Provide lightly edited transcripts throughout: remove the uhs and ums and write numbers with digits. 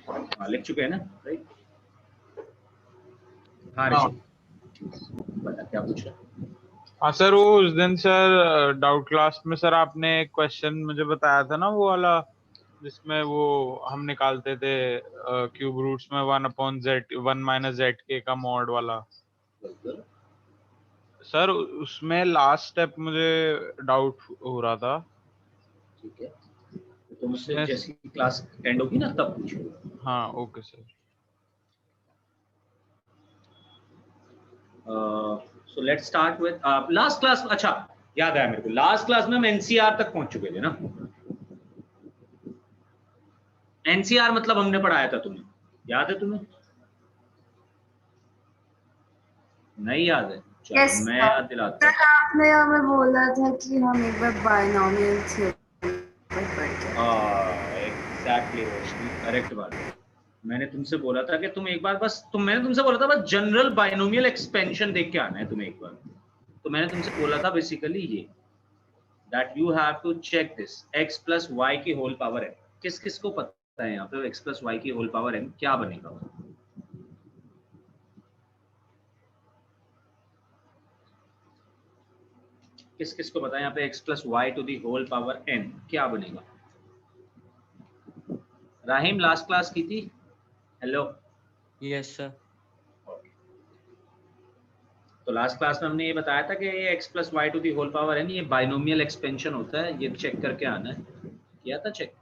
हाँ लिख चुके हैं ना, राइट? हाँ बता क्या पूछ रहा? हाँ सर, वो उस दिन सर डाउट क्लास में सर आपने एक क्वेश्चन मुझे बताया था ना, वो वाला जिसमें वो हम निकालते थे क्यूब रूट्स में 1/z 1 - zk का मॉड वाला। सर उसमें लास्ट स्टेप मुझे डाउट हो रहा था। ठीक है, तो मुझसे जैसी क्लास एंड होगी ना तब पूछो। हाँ okay sir. So let's start with last class. अच्छा याद आया मेरे को, लास्ट क्लास में हम एनसीआर तक पहुंच चुके थे ना। एनसीआर मतलब हमने पढ़ाया था, तुम्हें याद है? तुम्हें नहीं याद है? चलो yes, मैं याद दिलाता हूँ। आपने हमें बोला था कि हम एक बार बायनोमियल थ्योरम पढ़ के। एग्जैक्टली रोशनी, करेक्ट बात है। मैंने तुमसे बोला था कि तुम एक बार मैंने तुमसे बोला था बस जनरल बायनोमियल एक्सपेंशन देख के आना है तुम्हें एक बार। तो मैंने तुमसे बोला था बेसिकली ये, that you have to check this x plus y की होल पावर है। किस किस को पता है यहाँ पे x प्लस वाई की होल पावर n क्या बनेगा? किस किस को पता है यहाँ पे x plus y to the whole power n क्या बनेगा? राहिम लास्ट क्लास की थी? हेलो। Yes sir. तो लास्ट क्लास में हमने ये बताया था कि ये x plus y to the whole power n ये बाइनोमियल एक्सपेंशन होता है, ये चेक करके आना है। किया था चेक?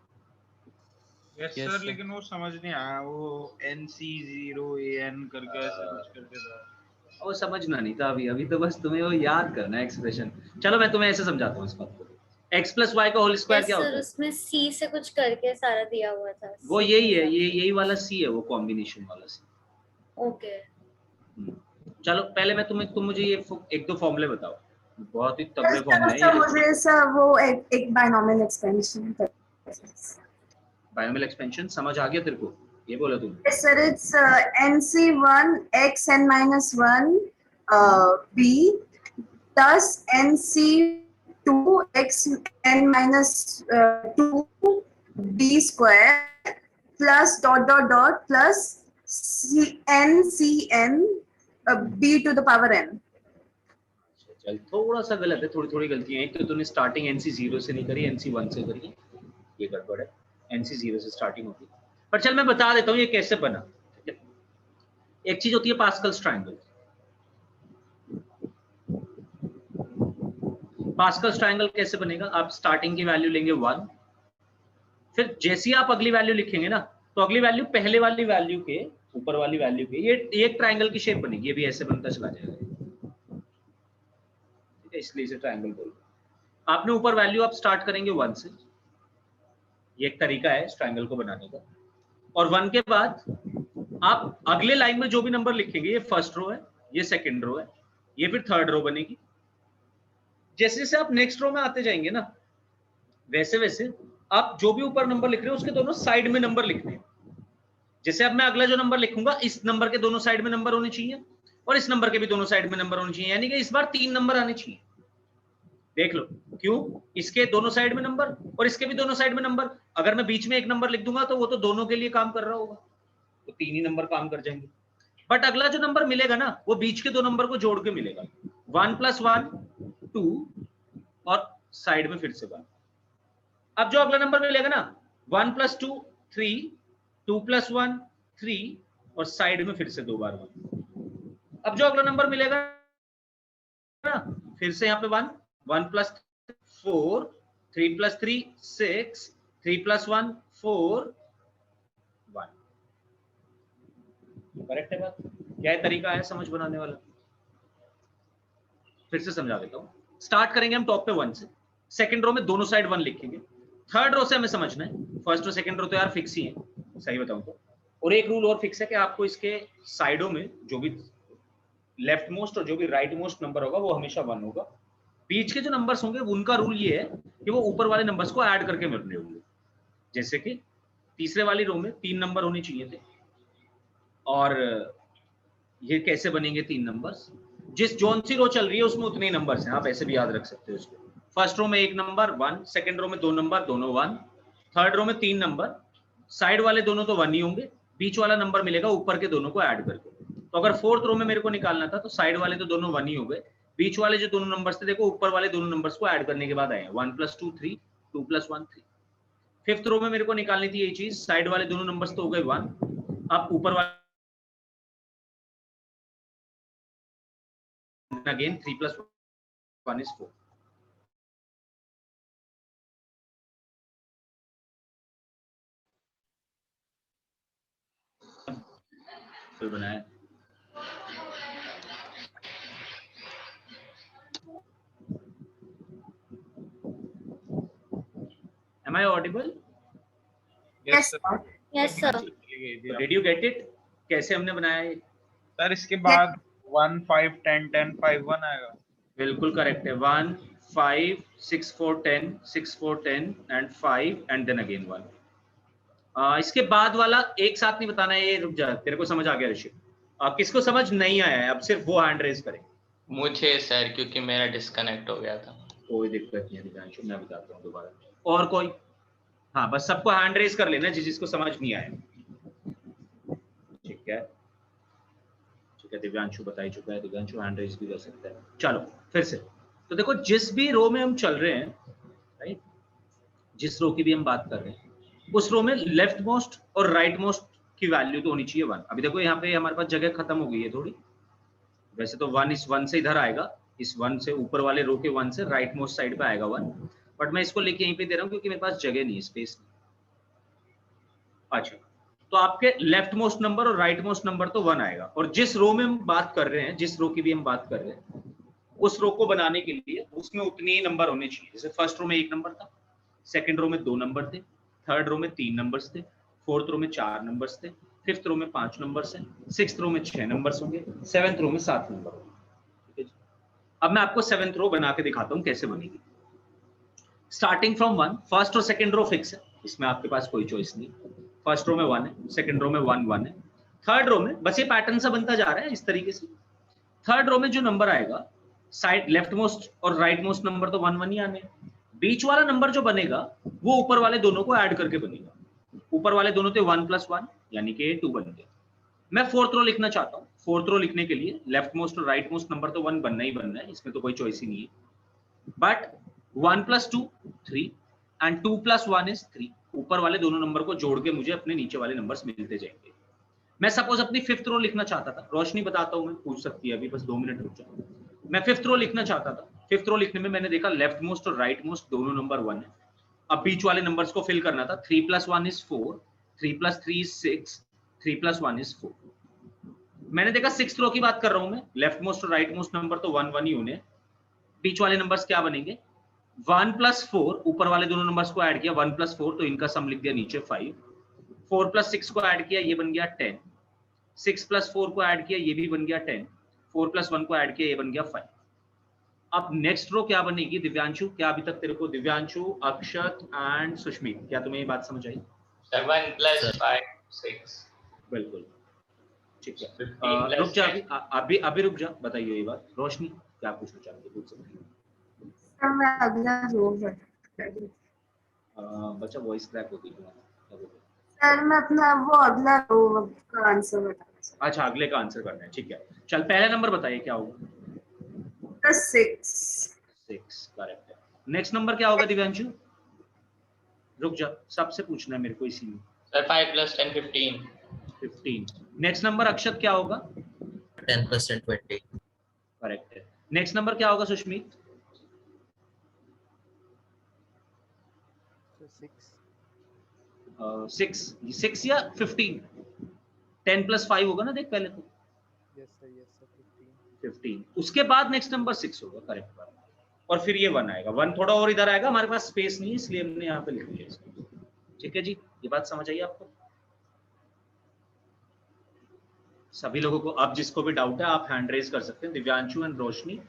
यस सर, लेकिन वो समझ नहीं आया, वो NC0AN करके ऐसा कुछ करके था। वो समझना नहीं था अभी तो बस तुम्हें वो याद करना है एक्सप्रेशन। चलो मैं तुम्हें ऐसे समझाता हूँ इस बात को। x प्लस वाई का होल स्क्वायर क्या होता है? उसमें c से कुछ करके सारा दिया हुआ था। वो यही है, यही वाला c है, वो कॉम्बिनेशन वाला c। ओके चलो पहले मैं तुम मुझे ये एक दो फॉर्मूले बताओ, बहुत ही तगड़े फॉर्मूले हैं। मुझे सर वो एक बायनोमियल एक्सपेंशन। बायनोमियल एक्सपेंशन समझ आ गया तेरे को? ये बोला तुम? Yes sir, it's NC1 x n minus 1 b plus NC2 x n minus 2 b square plus dot dot dot plus NCN b to the power n। चल थोड़ा सा गलत है, थोड़ी थोड़ी गलतियां हैं। एक तो तूने स्टार्टिंग NC0 से नहीं करी, NC1 से करी, ये गड़बड़ है। NC0 से स्टार्टिंग होती है। पर चल मैं बता देता हूँ ये कैसे बना। ठीक है, एक चीज होती है पास्कल्स ट्रायंगल। पास्कल्स ट्रायंगल कैसे बनेगा? आप स्टार्टिंग की वैल्यू लेंगे 1, फिर जैसे ही आप अगली वैल्यू लिखेंगे ना, तो अगली वैल्यू पहले वाली वैल्यू के ऊपर वाली वैल्यू के, ये एक ट्रायंगल की शेप बनेगी। ये भी ऐसे बनता चला जाएगा, ठीक है, इसलिए इसे ट्रायंगल बोलते हैं। आपने ऊपर वैल्यू आप स्टार्ट करेंगे 1 से, ये एक तरीका है इस ट्रायंगल को बनाने का। और 1 के बाद आप अगले लाइन में जो भी नंबर लिखेंगे, ये फर्स्ट रो है, ये सेकंड रो है, ये फिर थर्ड रो बनेगी। जैसे जैसे आप नेक्स्ट रो में आते जाएंगे ना, वैसे वैसे आप जो भी ऊपर नंबर लिख रहे हो उसके दोनों साइड में नंबर लिखने हैं। जैसे अब मैं अगला जो नंबर लिखूंगा, इस नंबर के दोनों साइड में नंबर होने चाहिए और इस नंबर के भी दोनों साइड में नंबर होने चाहिए, यानी कि इस बार 3 नंबर आने चाहिए। देख लो क्यों, इसके दोनों साइड में नंबर और इसके भी दोनों साइड में नंबर। अगर मैं बीच में एक नंबर लिख दूंगा तो वो तो दोनों के लिए काम कर रहा होगा, तो 3 ही नंबर काम कर जाएंगे। बट अगला जो नंबर मिलेगा ना, वो बीच के दो नंबर को जोड़ के मिलेगा। 1 + 1 2 और साइड में फिर से 1। अब जो अगला नंबर मिलेगा ना, 1 + 2 3 2 + 1 3 और साइड में फिर से 2 बार 1। अब जो अगला नंबर मिलेगा ना, फिर से यहाँ पे 1 1 + 4 3 + 3 6 3 + 1 4 1। करेक्ट है बात? क्या है तरीका है समझ बनाने वाला? फिर से समझा देता हूँ। स्टार्ट करेंगे हम टॉप पे 1 से, सेकंड रो में दोनों साइड 1 लिखेंगे। थर्ड रो से हमें समझना है, फर्स्ट और सेकंड रो तो यार फिक्स ही है, सही बताऊं तो। और एक रूल और फिक्स है कि आपको इसके साइडों में जो भी लेफ्ट मोस्ट और जो भी राइट मोस्ट नंबर होगा वो हमेशा 1 होगा। बीच के जो नंबर्स होंगे उनका रूल ये है कि वो ऊपर वाले नंबर्स को ऐड करके मिलने होंगे। जैसे कि तीसरे वाली रो में 3 नंबर होने चाहिए थे, और ये कैसे बनेंगे 3 नंबर्स? जिस जोन सी रो चल रही है उसमें उतने ही नंबर्स हैं, आप ऐसे भी याद रख सकते हो इसको। फर्स्ट रो में 1 नंबर 1, सेकंड रो में 2 नंबर दोनों 1, थर्ड रो में 3 नंबर, साइड वाले दोनों तो 1 ही होंगे, बीच वाला नंबर मिलेगा ऊपर के दोनों को ऐड करके। तो अगर फोर्थ रो में मेरे को निकालना था तो साइड वाले तो दोनों 1 ही हो गए, बीच वाले जो दोनों नंबर्स थे देखो ऊपर वाले दोनों नंबर्स को ऐड करने के बाद आए हैं 1 + 2 3, 2 + 1 3। फिफ्थ रो में मेरे को निकालनी थी ये चीज, साइड वाले दोनों नंबर्स तो हो गए 1, अब ऊपर वाले अगेन 3 + 1 = 4। फिर बनाया Am I audible? Yes, sir. Yes sir. Did you get it? कैसे हमने बनाया है? सर इसके बाद 1 5 10 10 5 1 आएगा। बिल्कुल करेक्ट है। 1 5 6 4 10 6 4 10 एंड 5 एंड देन अगेन 1। इसके बाद वाला एक साथ नहीं बताना है, ये रुक जा, तेरे को समझ आ गया ऋषि? किसको समझ नहीं आया है अब सिर्फ वो हैंड रेज करें। मुझे सर, क्योंकि मेरा डिस्कनेक्ट हो गया था। कोई दिक्कत नहीं है, मैं बताता हूँ दोबारा। और कोई? हाँ, बस सबको हैंड रेज कर लेना जिसको समझ नहीं आया। ठीक है, ठीक है, दिव्यांशु बता ही चुका है, दिव्यांशु हैंड रेज भी कर सकता है। चलो फिर से, तो देखो जिस भी रो में हम चल रहे हैं, राइट, जिस रो की भी हम बात कर रहे हैं, उस रो में लेफ्ट मोस्ट और राइट मोस्ट की वैल्यू तो होनी चाहिए 1। अभी देखो यहाँ पे हमारे पास जगह खत्म हो गई है थोड़ी, वैसे तो 1 इस 1 से इधर आएगा, इस 1 से ऊपर वाले रो के 1 से राइट मोस्ट साइड पे आएगा 1, बट मैं इसको लेके यहीं पे दे रहा हूँ क्योंकि मेरे पास जगह नहीं है, स्पेस नहीं। अच्छा, तो आपके लेफ्ट मोस्ट नंबर और राइट मोस्ट नंबर तो 1 आएगा, और जिस रो में हम बात कर रहे हैं, जिस रो की भी हम बात कर रहे हैं, उस रो को बनाने के लिए उसमें उतने ही नंबर होने चाहिए। जैसे फर्स्ट रो में 1 नंबर था, सेकंड रो में 2 नंबर थे, थर्ड रो में 3 नंबर्स थे, फोर्थ रो में 4 नंबर्स थे, फिफ्थ रो में 5 नंबर्स हैं, सिक्स्थ रो में 6 नंबर्स होंगे, सेवेंथ रो में 7 नंबर होंगे। ठीक है, अब मैं आपको सेवेंथ रो बना के दिखाता हूँ कैसे बनेगी। स्टार्टिंग फ्रॉम 1, फर्स्ट और सेकंड रो फिक्स है, इसमें आपके पास कोई चॉइस नहीं। फर्स्ट रो में 1 है, सेकंड रो में 1 1 है, थर्ड रो में बस ये पैटर्न सा बनता जा रहा है इस तरीके से। थर्ड रो में जो नंबर आएगा, साइड लेफ्ट मोस्ट और राइट मोस्ट नंबर तो 1 1 ही आने, बीच वाला नंबर जो बनेगा वो ऊपर वाले दोनों को ऐड करके बनेगा। ऊपर वाले दोनों थे 1 + 1 यानी कि 2 बन गया। मैं फोर्थ रो लिखना चाहता हूँ, फोर्थ रो लिखने के लिए लेफ्ट मोस्ट और राइट मोस्ट नंबर तो 1 बनना ही बनना है, इसमें तो कोई चॉइस ही नहीं है। But 1 + 2 3 and 2 + 1 is 3। ऊपर वाले दोनों नंबर को जोड़ के मुझे अपने नीचे वाले नंबर्स मिलते जाएंगे। मैं सपोज अपनी फिफ्थ रो लिखना चाहता था, रोशनी बताता हूँ, मैं पूछ सकती है अभी, बस 2 मिनट रुक जाओ। मैं फिफ्थ रो लिखना चाहता था, फिफ्थ रो लिखने में मैंने देखा लेफ्ट मोस्ट और राइट मोस्ट दोनों नंबर 1 है। अब बीच वाले नंबर्स को फिल करना था, 3 + 1 is 4, 3 + 3 is 6, 3 + 1 is 4। मैंने देखा सिक्स्थ रो की बात कर रहा हूं मैं, लेफ्ट मोस्ट और राइट मोस्ट नंबर तो 1 1 ही होने, बीच वाले नंबर्स क्या बनेंगे, 1 + 4, ऊपर वाले दोनों नंबर्स को ऐड किया 1 + 4 तो इनका सम लिख दिया नीचे 5, 4 + 6 को ऐड किया ये बन गया 10, 6 + 4 को ऐड किया ये भी बन गया 10, 4 + 1 को ऐड किया ये बन गया 5। अब नेक्स्ट रो क्या बनेगी दिव्यांशु? क्या अभी तक तेरे को, दिव्यांशु, अक्षत एंड सुष्मित, क्या तुम्हें ये बात समझ आई? 7 + 5 6। बिल्कुल ठीक है। 15 रुक जा, अभी रुक जा, बताइए ये बात। रोशनी क्या पूछना चाहती है, पूछ सकती है। सर मैं अगला रो बता। बच्चा वॉइस क्रैक होती है तुम्हारी। सर मैं अपना वो अगला रो का आंसर बताना चाहता अच्छा, अगले का आंसर करना है, ठीक है। चल पहला नंबर बताइए क्या होगा? हूँ। 6। 6 करेक्ट है। नेक्स्ट नंबर क्या होगा दिव्यांशु? रुक जा, सबसे पूछना है मेरे को इसी में। सर 5 + 10 15। 15। नेक्स्ट नंबर अक्षत क्या होगा? 10 + 10 20। करेक्ट है। नेक्स्ट नंबर क्या होगा सुष्मित? 6 या 15? 10 + 5 होगा ना, देख पहले तो। Yes sir 15। उसके बाद नेक्स्ट नंबर 6 होगा, करेक्ट बात। और फिर ये 1 आएगा, 1 थोड़ा और इधर आएगा, हमारे पास स्पेस नहीं है इसलिए हमने यहाँ पे लिख दिया इसको। ठीक है जी, ये बात समझ आई आपको? सभी लोगों को? अब जिसको भी डाउट है आप हैंड रेज कर सकते हैं, दिव्यांशु एंड रोशनी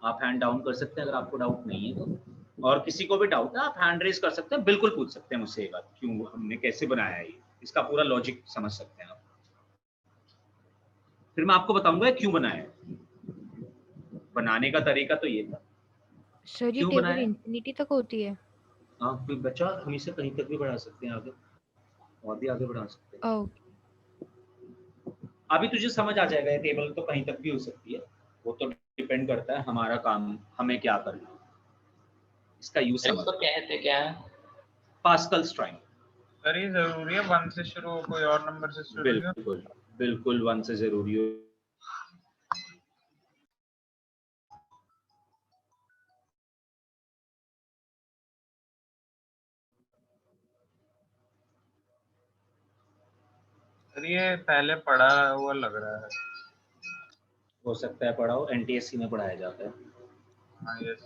आप हैंड डाउन कर सकते हैं अगर आपको डाउट नहीं है तो, और किसी को भी डाउट है आप हैंड रेज कर सकते हैं, बिल्कुल पूछ सकते हैं मुझसे ये बात, क्यों हमने कैसे बनाया है, इसका पूरा लॉजिक समझ सकते हैं आप। फिर मैं आपको बताऊंगा क्यों बनाया है। बनाने का तरीका तो ये था। सर ये क्यों टेबल बनाया? इंफिनिटी तक होती है? हाँ, कोई बच्चा हमेशा कहीं तक भी बढ़ा सकते हैं आगे, और भी आगे बढ़ा सकते हैं। ओके अभी तुझे समझ आ जाएगा, ये टेबल तो कहीं तक भी हो सकती है, वो तो डिपेंड करता है हमारा काम, हमें क्या करना है, इसका यूज सर समझ। इसको कहते क्या है? Pascal's triangle. सर ये जरूरी है 1 से शुरू हो, कोई और नंबर से शुरू नहीं हो? बिल्कुल बिल्कुल 1 से जरूरी हो। सर ये पहले पढ़ा हुआ लग रहा है। हो सकता है पढ़ाओ, एनटीएससी में पढ़ाया जाता है। हाँ यस।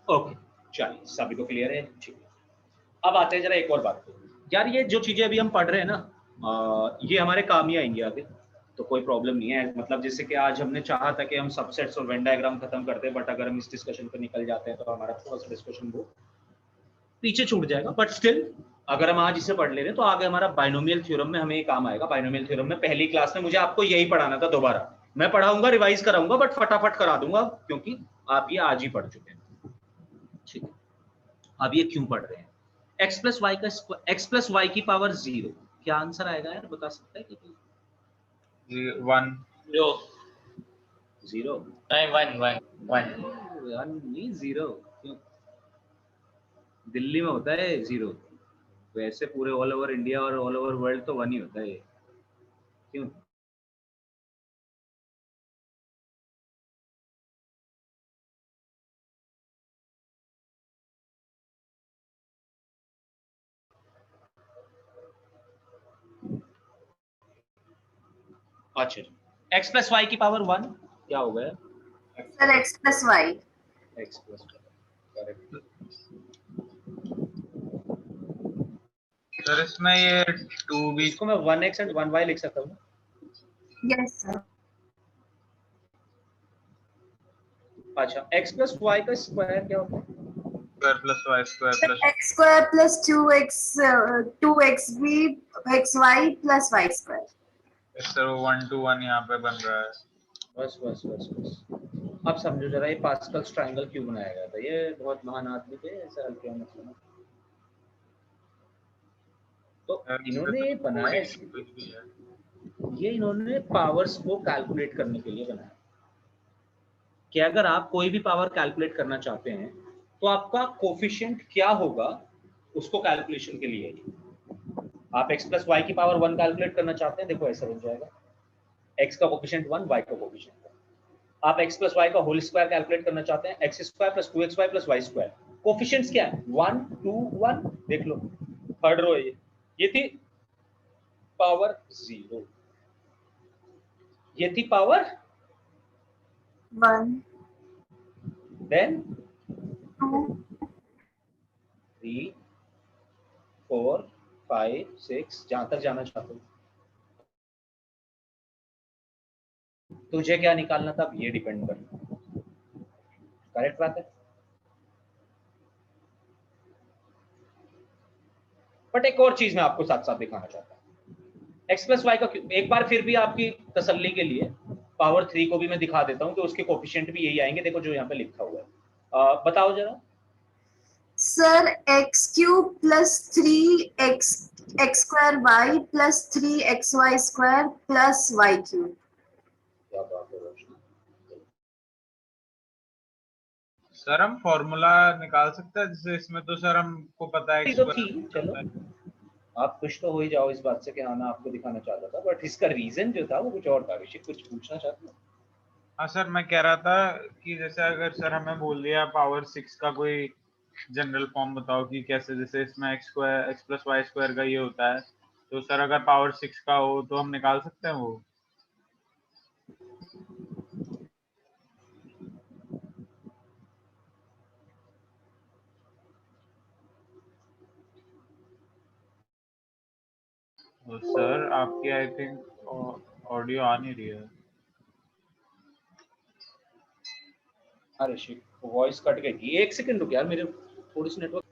ओके, चलिए सभी को क्लियर है, ठीक है। अब आते हैं जरा एक और बात पे। यार ये जो चीजें अभी हम पढ़ रहे हैं ना, ये हमारे काम ही आएंगी आगे, तो कोई प्रॉब्लम नहीं है। मतलब जैसे कि आज हमने चाहा था कि हम सबसेट्स और वेन डायग्राम खत्म करते हैं, बट अगर हम इस डिस्कशन पर निकल जाते हैं तो हमारा फर्स्ट डिस्कशन वो पीछे छूट जाएगा। बट स्टिल अगर हम आज इसे पढ़ ले रहे हैं तो आगे हमारा बाइनोमियल थ्योरम में हमें ये काम आएगा। बाइनोमियल थ्योरम में पहली क्लास में मुझे आपको यही पढ़ाना था, दोबारा मैं पढ़ाऊंगा, रिवाइज कराऊंगा, बट फटाफट करा दूंगा क्योंकि आप ये आज ही पढ़ चुके हैं। ठीक है, अब ये क्यों पढ़ रहे हैं? x प्लस वाई का x प्लस वाई की पावर 0, क्या आंसर आएगा यार, बता सकता है कि 1 जो 0? नहीं 1 1 1 नहीं 0 क्यों? दिल्ली में होता है 0, वैसे पूरे ऑल ओवर इंडिया और ऑल ओवर वर्ल्ड तो 1 ही होता है, क्यों? अच्छा, x प्लस वाई की पावर 1 क्या हो गया? Sir x plus y. x plus correct. Sir इसमें ये 2 भी इसको मैं 1x एंड 1y लिख सकता हूँ। Yes sir. अच्छा, x प्लस वाई का स्क्वायर क्या होता है? Square plus y square plus x square plus 2x भी x y plus y square. Sir 1 to 1 यहाँ पे बन रहा है। बस बस बस बस, अब समझो जरा ये पास्कल्स ट्रायंगल क्यों बनाया गया था। ये बहुत महान आदमी थे, ऐसा हल्के में मत लेना। तो इन्होंने ये बनाया इसलिए, कुछ भी है। ये इन्होंने पावर्स को कैलकुलेट करने के लिए बनाया कि अगर आप कोई भी पावर कैलकुलेट करना चाहते हैं तो आपका कोफिशिएंट क्या होगा उसको कैलकुलेशन के लिए। आप x प्लस वाई की पावर 1 कैलकुलेट करना चाहते हैं, देखो ऐसा बन जाएगा, x का कोफिशिएंट 1, y का कोफिशिएंट 1। आप x प्लस वाई का होल स्क्वायर कैलकुलेट करना चाहते हैं, x square plus 2xy plus y square. Coefficients क्या है? 1 2 1, देख लो थर्ड रो है ये थी पावर 0, ये थी पावर 1 देन 2 3 4 5 6, जहां तक जाना चाहते हो। तुझे क्या निकालना था ये डिपेंड करना, करेक्ट बात है। बट एक और चीज मैं आपको साथ साथ दिखाना चाहता हूँ, एक्स प्लस वाई का एक बार फिर भी आपकी तसल्ली के लिए पावर 3 को भी मैं दिखा देता हूँ कि उसके कोफिशिएंट भी यही आएंगे। देखो जो यहाँ पे लिखा हुआ है, बताओ जरा। Sir x cube plus 3x x square y plus 3xy square plus y cube. क्या बात है रोशनी। सर हम फॉर्मूला निकाल सकते हैं, जैसे इसमें तो सर हमको पता है तो थी, चलो आप खुश तो हो ही जाओ इस बात से कि हाँ मैं आपको दिखाना चाहता था, बट इसका रीजन जो था वो कुछ और था। ऋषिक कुछ पूछना चाहते हो? हाँ सर मैं कह रहा था कि जैसे अगर सर हमें बोल दिया पावर 6 का कोई जनरल फॉर्म बताओ कि कैसे, जैसे इसमें x square x plus y square का ये होता है, तो सर अगर पावर 6 का हो तो हम निकाल सकते हैं वो। तो सर आपकी आई थिंक ऑडियो आ नहीं रही है। हाँ ऋषिक, वॉइस कट गई थी, एक सेकंड रुक यार, मेरे थोड़ी सी नेटवर्क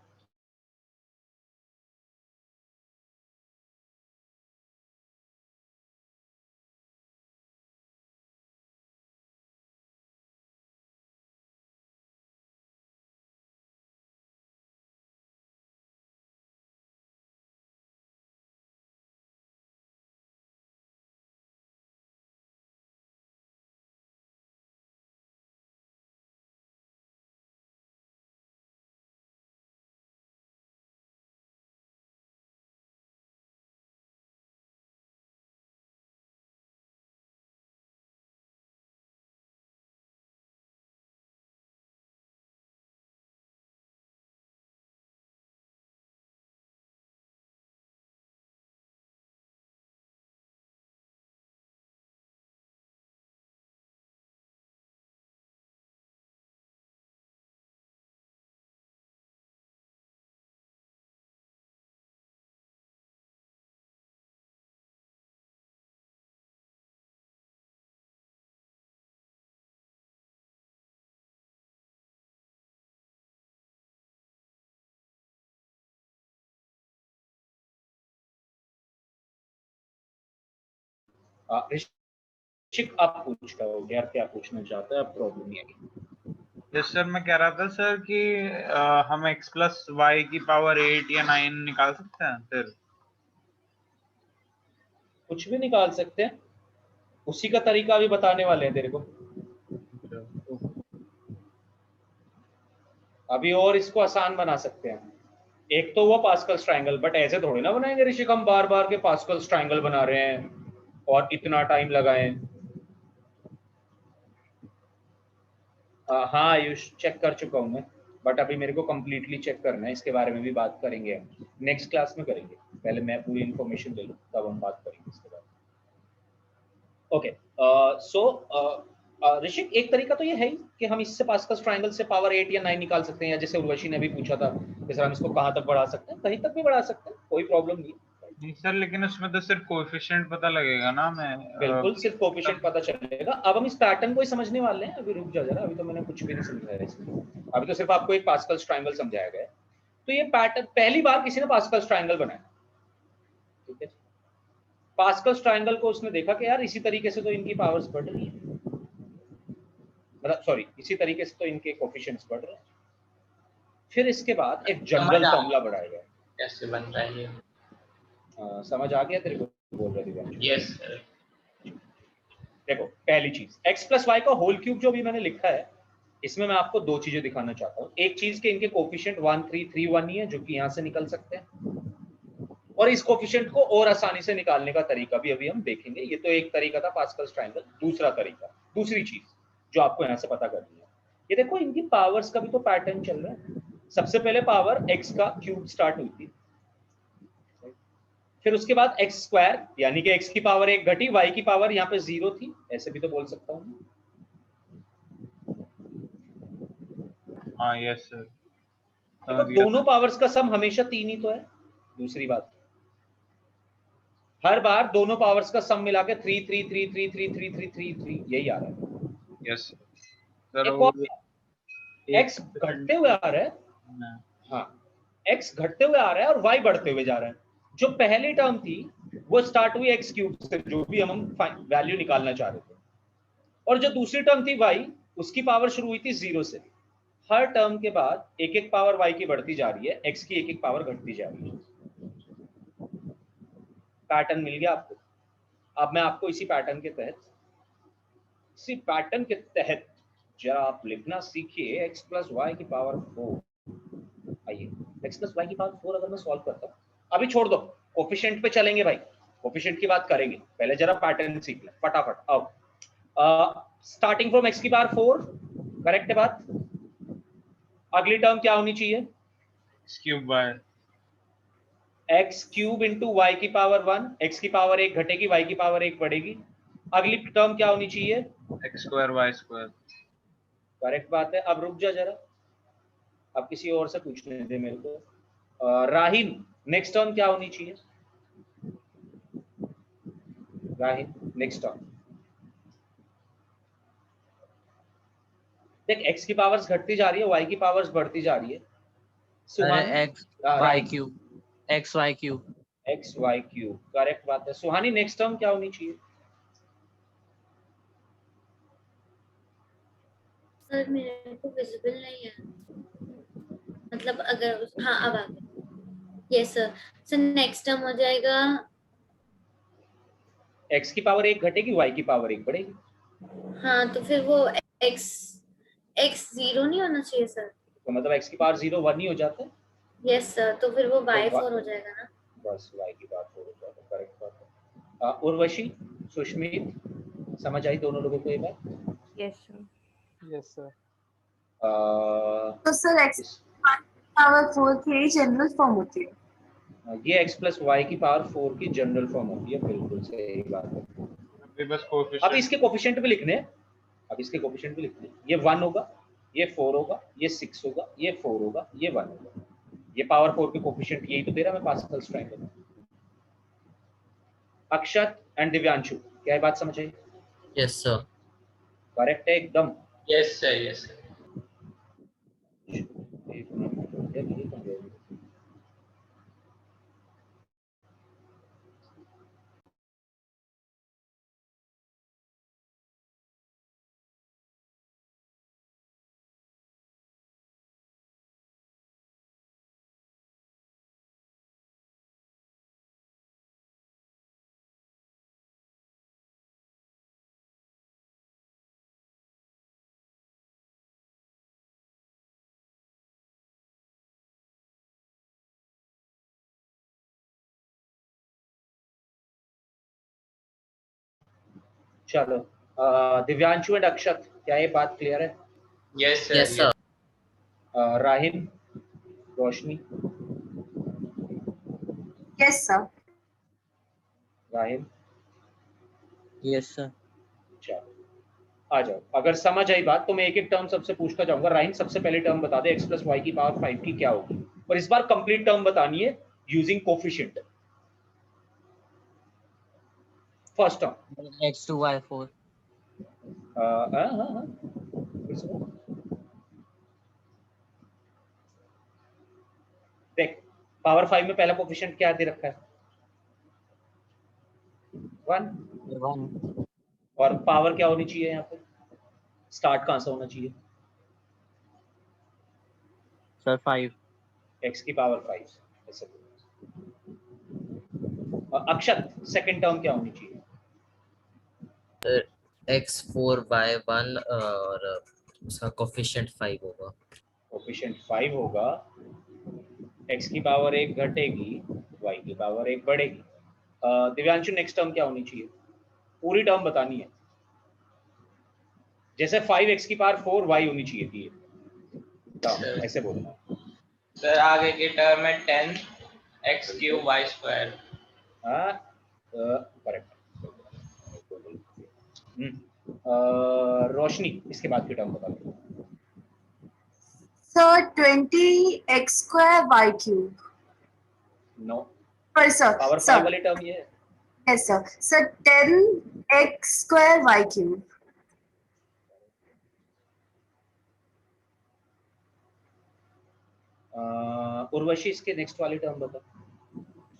ऋषिक आप पूछ रहे हो यार, क्या पूछना चाहते हैं? अब प्रॉब्लम नहीं है। यस सर, मैं कह रहा था सर कि हम x प्लस वाई की पावर 8 या 9 निकाल सकते हैं फिर। कुछ भी निकाल सकते हैं, उसी का तरीका अभी बताने वाले हैं तेरे को। अभी और इसको आसान बना सकते हैं। एक तो वो पास्कल्स ट्रायंगल, बट ऐसे थोड़ी ना बनाएंगे ऋषिक, हम बार बार के पास्कल्स ट्रायंगल बना रहे हैं और इतना टाइम लगाएं। हाँ आयुष, चेक कर चुका हूँ मैं, बट अभी मेरे को कंप्लीटली चेक करना है, इसके बारे में भी बात करेंगे हम नेक्स्ट क्लास में करेंगे। पहले मैं पूरी इन्फॉर्मेशन ले लूँ, तब हम बात करेंगे इसके बारे में। ओके, सो ऋषिक, एक तरीका तो ये है ही कि हम इससे पास्कल्स ट्रायंगल से पावर 8 या 9 निकाल सकते हैं, या जैसे उर्वशी ने भी पूछा था कि सर हम इसको कहाँ तक बढ़ा सकते हैं, कहीं तक भी बढ़ा सकते हैं, कोई प्रॉब्लम नहीं। नहीं सर, लेकिन उसमें तो सिर्फ कोएफिशिएंट पता लगेगा ना। मैं बिल्कुल सिर्फ कोएफिशिएंट पता चलेगा। अब हम इस पैटर्न को ही समझने वाले हैं, अभी रुक जा जरा, अभी तो मैंने कुछ भी नहीं समझाया इसमें, अभी तो सिर्फ आपको एक पास्कल्स ट्रायंगल समझाया गया है। तो ये पैटर्न पहली बार किसी ने पास्कल्स ट्रायंगल बनाया, ठीक है। पास्कल्स ट्रायंगल को उसने देखा कि यार इसी तरीके से तो इनकी पावर्स बढ़ रही है, मतलब सॉरी, इसी तरीके से तो इनके कोएफिशिएंट्स बढ़ रहे हैं। फिर इसके बाद एक जनरल फॉर्मूला बढ़ाया गया। कैसे बन रहा है ये? समझ आ गया तेरे को? बोल रहे थे यस सर। देखो, पहली चीज x प्लस वाई का होल क्यूब जो भी मैंने लिखा है, इसमें मैं आपको दो चीजें दिखाना चाहता हूँ। एक चीज के इनके कोफिशिएंट 1 3 3 1 ही है, जो कि यहाँ से निकल सकते हैं, और इस कोफिशिएंट को और आसानी से निकालने का तरीका भी अभी हम देखेंगे। ये तो एक तरीका था पास्कल्स ट्रायंगल। दूसरा तरीका, दूसरी चीज जो आपको यहाँ से पता करनी है, ये देखो इनकी पावर्स का भी तो पैटर्न चल रहा है। सबसे पहले पावर x का क्यूब स्टार्ट हुई थी, फिर उसके बाद x स्क्वायर, यानी कि x की पावर 1 घटी, y की पावर यहाँ पे 0 थी, ऐसे भी तो बोल सकता हूँ। हाँ यस सर, देखो दोनों पावर्स का सम हमेशा 3 ही तो है। दूसरी बात, हर बार दोनों पावर्स का सम मिला के 3 3 3 3 3 3 3 3 3 यही आ रहा है। Yes sir. एक और x घटते हुए आ रहा है, हाँ x घटते हुए आ रहा है और y बढ़ते हुए जा रहा है। जो पहली टर्म थी वो स्टार्ट हुई x क्यूब से, जो भी हम वैल्यू निकालना चाह रहे थे, और जो दूसरी टर्म थी y, उसकी पावर शुरू हुई थी 0 से। हर टर्म के बाद एक एक पावर y की बढ़ती जा रही है, x की एक एक पावर घटती जा रही है। पैटर्न मिल गया आपको। अब मैं आपको इसी पैटर्न के तहत जरा आप लिखना सीखिए x प्लस वाई की पावर 4। आइए, x प्लस वाई की पावर 4 अगर मैं सॉल्व करता हूँ, अभी छोड़ दो, कोफिशिएंट पे चलेंगे भाई, कोफिशिएंट की बात करेंगे, पहले जरा पैटर्न सीख ले फटाफट। आओ, स्टार्टिंग फ्रॉम x की पावर 4, करेक्ट है बात। अगली टर्म क्या होनी चाहिए? x cube by x cube into y की पावर 1, x की पावर 1 घटेगी, y की पावर 1 बढ़ेगी। अगली टर्म क्या होनी चाहिए? x square y square. Correct बात है। अब रुक जा जरा, अब किसी और से पूछने दे मेरे को। राहिन, नेक्स्ट टर्म क्या होनी चाहिए? राहिन, नेक्स्ट टर्म देख, x की पावर्स घटती जा रही है, y की पावर्स बढ़ती जा रही है। अरे x y cube, x y cube. X y cube, correct बात है। सुहानी, नेक्स्ट टर्म क्या होनी चाहिए? सर मेरे को विजिबल नहीं है, मतलब अगर हाँ अब आ गया। Yes sir. Sir next term हो जाएगा, x की पावर 1 घटेगी, y की पावर 1 बढ़ेगी। हाँ तो फिर वो x 0 नहीं होना चाहिए सर। तो मतलब x की पावर 0 1 ही हो जाता है। यस सर, तो फिर वो बाय तो 4 हो जाएगा ना। बस y की पावर 4 हो जाता है, करेक्ट बात है। उर्वशी, सुष्मित, समझ आई दोनों लोगों को ये बात? Yes sir. Yes, sir. तो सर x पावर 4 की जनरल फॉर्म होती है। ये x प्लस वाई की पावर 4 की जनरल फॉर्म होती है, बिल्कुल सही बात है। अभी बस अब कोएफिशिएंट इसके कोफिशिएंट भी लिखने हैं, अब इसके कोफिशिएंट भी लिखने हैं। ये 1 होगा, ये 4 होगा, ये 6 होगा, ये 4 होगा, ये 1 होगा। ये पावर 4 के कोफिशिएंट यही तो दे रहा है मैं पास्कल्स ट्रायंगल में। अक्षत एंड दिव्यांशु, क्या है बात समझ आई? Yes sir. करेक्ट है एकदम। Yes sir, yes sir. एक मिनट, चलो दिव्यांशु एंड अक्षत, क्या ये बात क्लियर है? Yes Yes, sir. sir. राहिन, रोशनी, यस सर। राहिन, Yes, sir. चलो आ जाओ। अगर समझ आई बात तो मैं एक एक टर्म सबसे पूछता जाऊंगा। राहिन सबसे पहले टर्म बता दे, x प्लस वाई की पावर 5 की क्या होगी, और इस बार कंप्लीट टर्म बतानी है using coefficient. First term X2Y4. देख, पावर 5 में पहला कोफिशिएंट क्या दे रखा है? 1। 1. और पावर क्या होनी चाहिए यहाँ पे? स्टार्ट कहां से होना चाहिए? Sir, 5. x की पावर 5 ऐसे। अक्षत सेकंड टर्म क्या होनी चाहिए? X4Y1 और उसका कोफिशिएंट 5 होगा। कोफिशिएंट 5 होगा, x की पावर 1 घटेगी, y की पावर 1 बढ़ेगी। दिव्यांशु नेक्स्ट टर्म क्या होनी चाहिए? पूरी टर्म बतानी है। जैसे 5x की पावर 4 y होनी चाहिए थी ये टर्म, ऐसे बोलना। सर आगे की टर्म है 10 x³ y²। हाँ करेक्ट। रोशनी इसके बाद की टर्म बता दो। Sir 20x square y cube. No, पर सर पावर 5 सर वाली टर्म ये है। Yes sir. Sir 10x square y cube. Urvashi इसके नेक्स्ट वाली टर्म बता।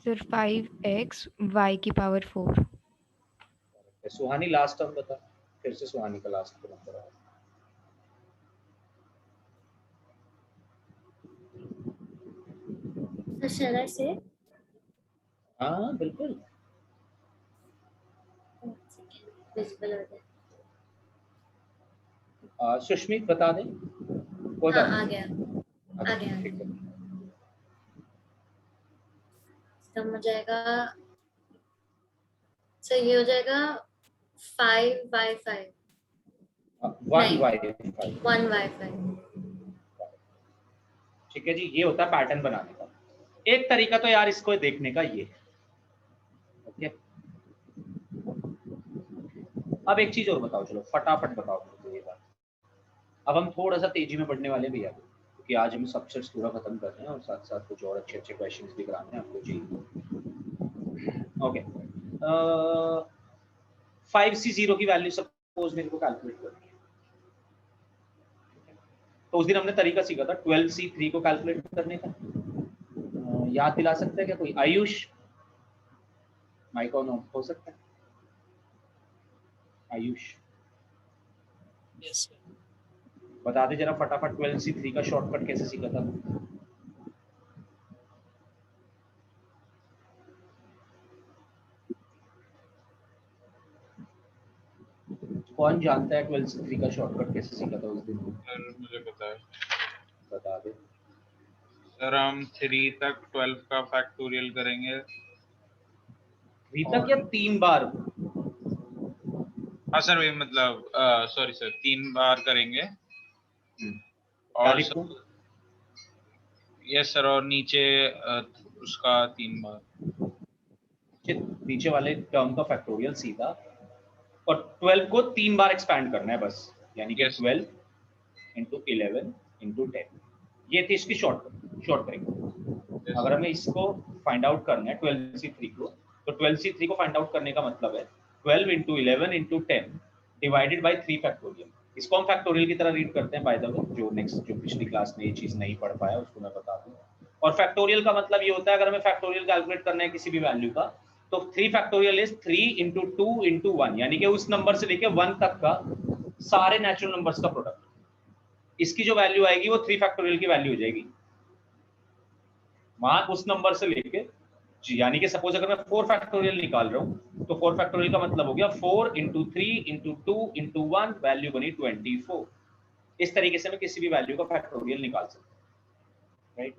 सर 5x y की पावर 4। सुहानी लास्ट टर्म बता। फिर से सुहानी का लास्ट नंबर है। Shall I say? हाँ बिल्कुल। Visible हो जाए। सुष्मित बता दे। कोई हाँ बात आ नहीं। गया, अच्छा, आ गया। ठीक है। कम हो जाएगा। सो ये हो जाएगा 5y5। 1y5। 1y5। ठीक है जी, ये होता है पैटर्न बनाने का। एक तरीका तो यार इसको देखने का ये है। ओके, अब एक चीज और बताओ, चलो फटाफट बताओ मुझे ये बात। अब हम थोड़ा सा तेजी में बढ़ने वाले भैया, क्योंकि आज हम सब्जेक्ट्स पूरा खत्म कर रहे हैं और साथ साथ कुछ और अच्छे अच्छे क्वेश्चंस भी कराने हैं आपको जी। ओके, 5c0 की वैल्यू सपोज मेरे को कैलकुलेट करनी है, तो उस दिन हमने तरीका सीखा था 12c3 को कैलकुलेट करने का। याद दिला सकते हैं क्या कोई? आयुष माइक ऑन हो सकता है? Ayush Yes, sir. बता दे जरा फटाफट 12c3 का शॉर्टकट कैसे सीखा था? कौन जानता है 12c3 का शॉर्टकट कैसे सीखा था उस दिन? सर मुझे पता है। बता दे। सर हम 3 तक 12 का फैक्टोरियल करेंगे। 3 तक या 3 बार? हाँ सर, वही मतलब सॉरी सर, 3 बार करेंगे। और यस सर, और नीचे उसका 3 बार। नीचे वाले टर्म का फैक्टोरियल सीधा, और 12 को 3 बार एक्सपैंड करना है बस, यानी कि 12 into 11 into 10। ये थी इसकी शॉर्ट करेंगे। अगर हमें इसको फाइंड आउट करना है 12c3 को, तो 12c3 को फाइंड आउट करने का मतलब है 12 into 11 into 10 divided by 3 factorial. इसको हम फैक्टोरियल की तरह रीड करते हैं बाय द वे, जो पिछली क्लास में ये चीज नहीं पढ़ पाया उसको मैं बता दूं। और फैक्टोरियल का मतलब ये होता है, अगर हमें फैक्टोरियल कैलकुलेट करना है किसी भी वैल्यू का, तो 3 फैक्टोरियल इज 3 into 2 into 1, यानी कि उस नंबर से लेके 1 तक का सारे नेचुरल नंबर्स का प्रोडक्ट। इसकी जो वैल्यू आएगी वो 3 फैक्टोरियल की वैल्यू हो जाएगी वहां उस नंबर से लेके जी। यानी कि सपोज अगर मैं 4 फैक्टोरियल निकाल रहा हूं, तो 4 फैक्टोरियल का मतलब हो गया 4 into 3 into 2 into 1, वैल्यू बनी 24। इस तरीके से मैं किसी भी वैल्यू का फैक्टोरियल निकाल सकता हूं, राइट?